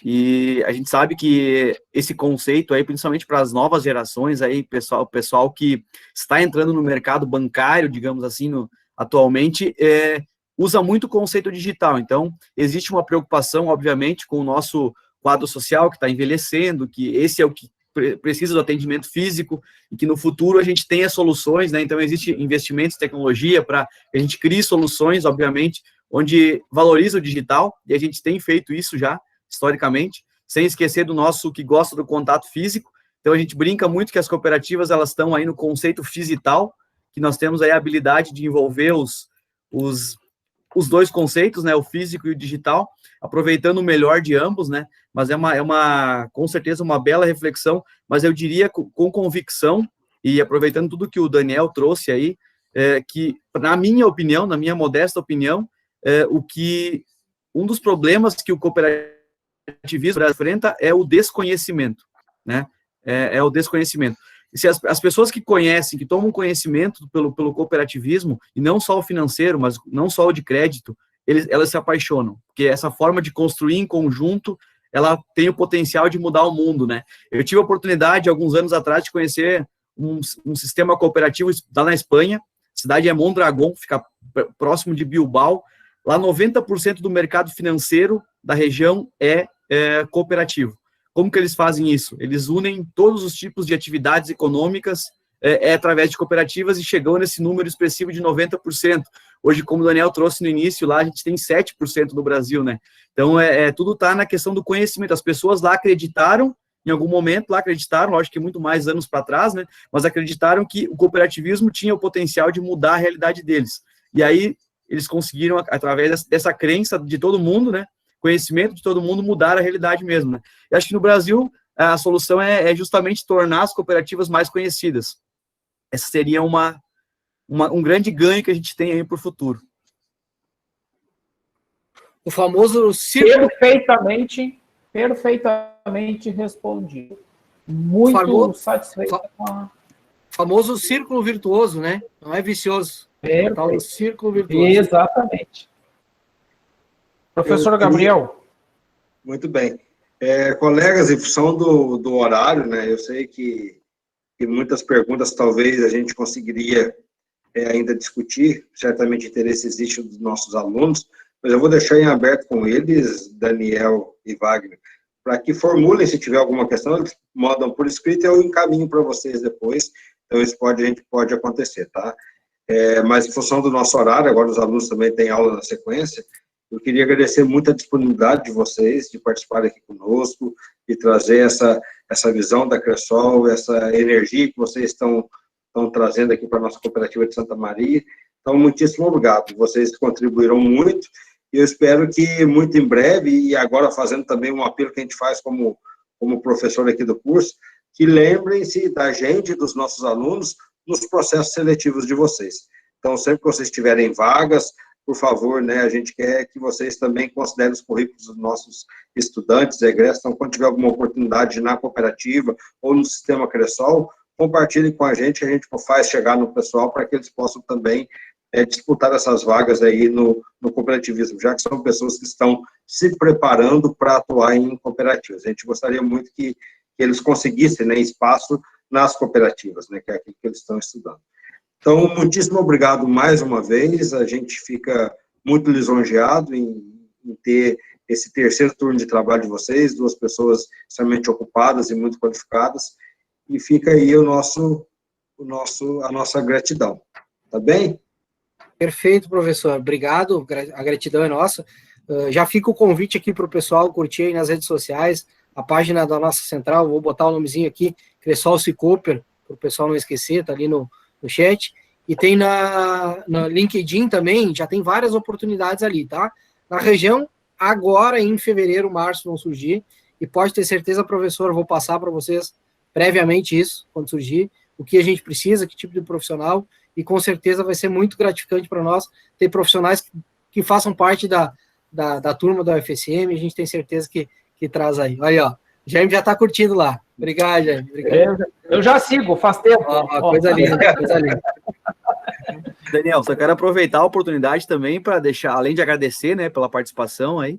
e a gente sabe que esse conceito aí, principalmente para as novas gerações aí, pessoal que está entrando no mercado bancário, digamos assim, atualmente, usa muito o conceito digital. Então, existe uma preocupação, obviamente, com o nosso quadro social que está envelhecendo, que esse é o que precisa do atendimento físico, e que no futuro a gente tenha soluções, né? Então, existe investimentos em tecnologia para que a gente crie soluções, obviamente, onde valoriza o digital, e a gente tem feito isso já, historicamente, sem esquecer do nosso que gosta do contato físico. Então, a gente brinca muito que as cooperativas, elas estão aí no conceito fisital, que nós temos aí a habilidade de envolver os dois conceitos, né, o físico e o digital, aproveitando o melhor de ambos, né, mas com certeza, uma bela reflexão, mas eu diria com convicção, e aproveitando tudo que o Daniel trouxe aí, que, na minha opinião, na minha modesta opinião, um dos problemas que o cooperativismo enfrenta é o desconhecimento, né, é o desconhecimento. Se as pessoas que conhecem, que tomam conhecimento pelo cooperativismo, e não só o financeiro, mas não só o de crédito, elas se apaixonam, porque essa forma de construir em conjunto, ela tem o potencial de mudar o mundo, né? Eu tive a oportunidade, alguns anos atrás, de conhecer um sistema cooperativo lá na Espanha, a cidade é Mondragón, fica próximo de Bilbao. Lá 90% do mercado financeiro da região é cooperativo. Como que eles fazem isso? Eles unem todos os tipos de atividades econômicas através de cooperativas, e chegou nesse número expressivo de 90%. Hoje, como o Daniel trouxe no início, lá a gente tem 7% no Brasil, né? Então, tudo está na questão do conhecimento. As pessoas lá acreditaram, em algum momento lá acreditaram, lógico que muito mais anos para trás, né? Mas acreditaram que o cooperativismo tinha o potencial de mudar a realidade deles. E aí, eles conseguiram, através dessa crença de todo mundo, né? Conhecimento de todo mundo, mudar a realidade mesmo, né? Eu acho que no Brasil a solução é justamente tornar as cooperativas mais conhecidas. Essa seria um grande ganho que a gente tem aí para o futuro. O famoso círculo... Perfeitamente respondido. Muito satisfeito com a... famoso círculo virtuoso, né? Não é vicioso. É o tal do círculo virtuoso. Exatamente. Professor Gabriel. Muito bem. Colegas, em função do horário, né, eu sei que muitas perguntas talvez a gente conseguiria ainda discutir, certamente interesse existe dos nossos alunos, mas eu vou deixar em aberto com eles, Daniel e Wagner, para que formulem, se tiver alguma questão, eles mandam por escrito e eu encaminho para vocês depois, então isso a gente pode acontecer, tá? Mas em função do nosso horário, agora os alunos também têm aula na sequência, eu queria agradecer muito a disponibilidade de vocês, de participar aqui conosco, de trazer essa visão da Cressol, essa energia que vocês estão trazendo aqui para a nossa cooperativa de Santa Maria. Então, muitíssimo obrigado. Vocês contribuíram muito, e eu espero que muito em breve, e agora fazendo também um apelo que a gente faz como professor aqui do curso, que lembrem-se da gente, dos nossos alunos, nos processos seletivos de vocês. Então, sempre que vocês tiverem vagas, por favor, né, a gente quer que vocês também considerem os currículos dos nossos estudantes, egressos. Então, quando tiver alguma oportunidade na cooperativa ou no sistema Cressol, compartilhem com a gente faz chegar no pessoal para que eles possam também disputar essas vagas aí no cooperativismo, já que são pessoas que estão se preparando para atuar em cooperativas. A gente gostaria muito que eles conseguissem, né, espaço nas cooperativas, né, que é aquilo que eles estão estudando. Então, muitíssimo obrigado mais uma vez, a gente fica muito lisonjeado em ter esse terceiro turno de trabalho de vocês, duas pessoas extremamente ocupadas e muito qualificadas, e fica aí a nossa gratidão, tá bem? Perfeito, professor, obrigado, a gratidão é nossa. Já fica o convite aqui para o pessoal curtir aí nas redes sociais, a página da nossa central, vou botar o nomezinho aqui, Cressol Cicooper, para o pessoal não esquecer, tá ali no chat, e tem na LinkedIn também, já tem várias oportunidades ali, tá? Na região, agora em fevereiro, março vão surgir, e pode ter certeza, professor, eu vou passar para vocês previamente isso, quando surgir, o que a gente precisa, que tipo de profissional, e com certeza vai ser muito gratificante para nós ter profissionais que façam parte da turma da UFSM, a gente tem certeza que traz aí. Aí, ó, Jaime já está curtindo lá. Obrigado, Jaime. Obrigado. Eu já sigo, faz tempo. Coisa linda, coisa linda. Daniel, só quero aproveitar a oportunidade também para deixar, além de agradecer, né, pela participação aí,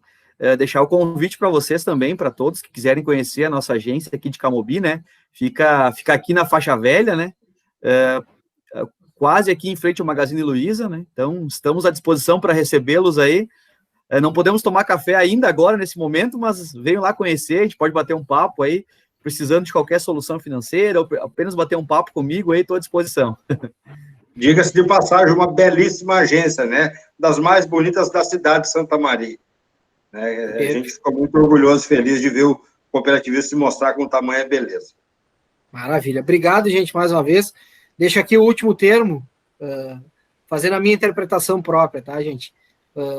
deixar o convite para vocês também, para todos que quiserem conhecer a nossa agência aqui de Camobi, né, fica aqui na Faixa Velha, né, quase aqui em frente ao Magazine Luiza, né, então estamos à disposição para recebê-los aí. Não podemos tomar café ainda agora, nesse momento, mas venham lá conhecer, a gente pode bater um papo aí, precisando de qualquer solução financeira, ou apenas bater um papo comigo aí, estou à disposição. Diga-se de passagem, uma belíssima agência, né? Das mais bonitas da cidade de Santa Maria. A gente ficou muito orgulhoso e feliz de ver o cooperativismo se mostrar com tamanha beleza. Maravilha. Obrigado, gente, mais uma vez. Deixo aqui o último termo, fazendo a minha interpretação própria, tá, gente?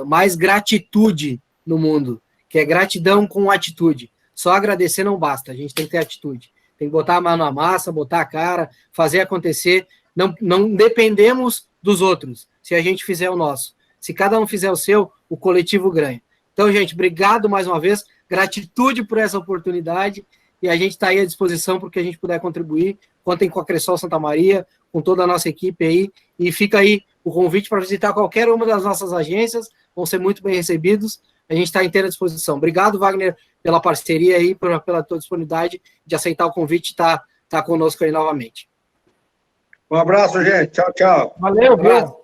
Mais gratitude no mundo, que é gratidão com atitude. Só agradecer não basta, a gente tem que ter atitude. Tem que botar a mão na massa, botar a cara, fazer acontecer. Não dependemos dos outros, se a gente fizer o nosso. Se cada um fizer o seu, o coletivo ganha. Então, gente, obrigado mais uma vez, gratitude por essa oportunidade, e a gente está aí à disposição para que a gente puder contribuir. Contem com a Cressol Santa Maria, com toda a nossa equipe aí, e fica aí o convite para visitar qualquer uma das nossas agências, vão ser muito bem recebidos, a gente está inteira disposição. Obrigado, Wagner, pela parceria aí, pela tua disponibilidade de aceitar o convite e tá conosco aí novamente. Um abraço, gente. Tchau, tchau. Valeu, um abraço.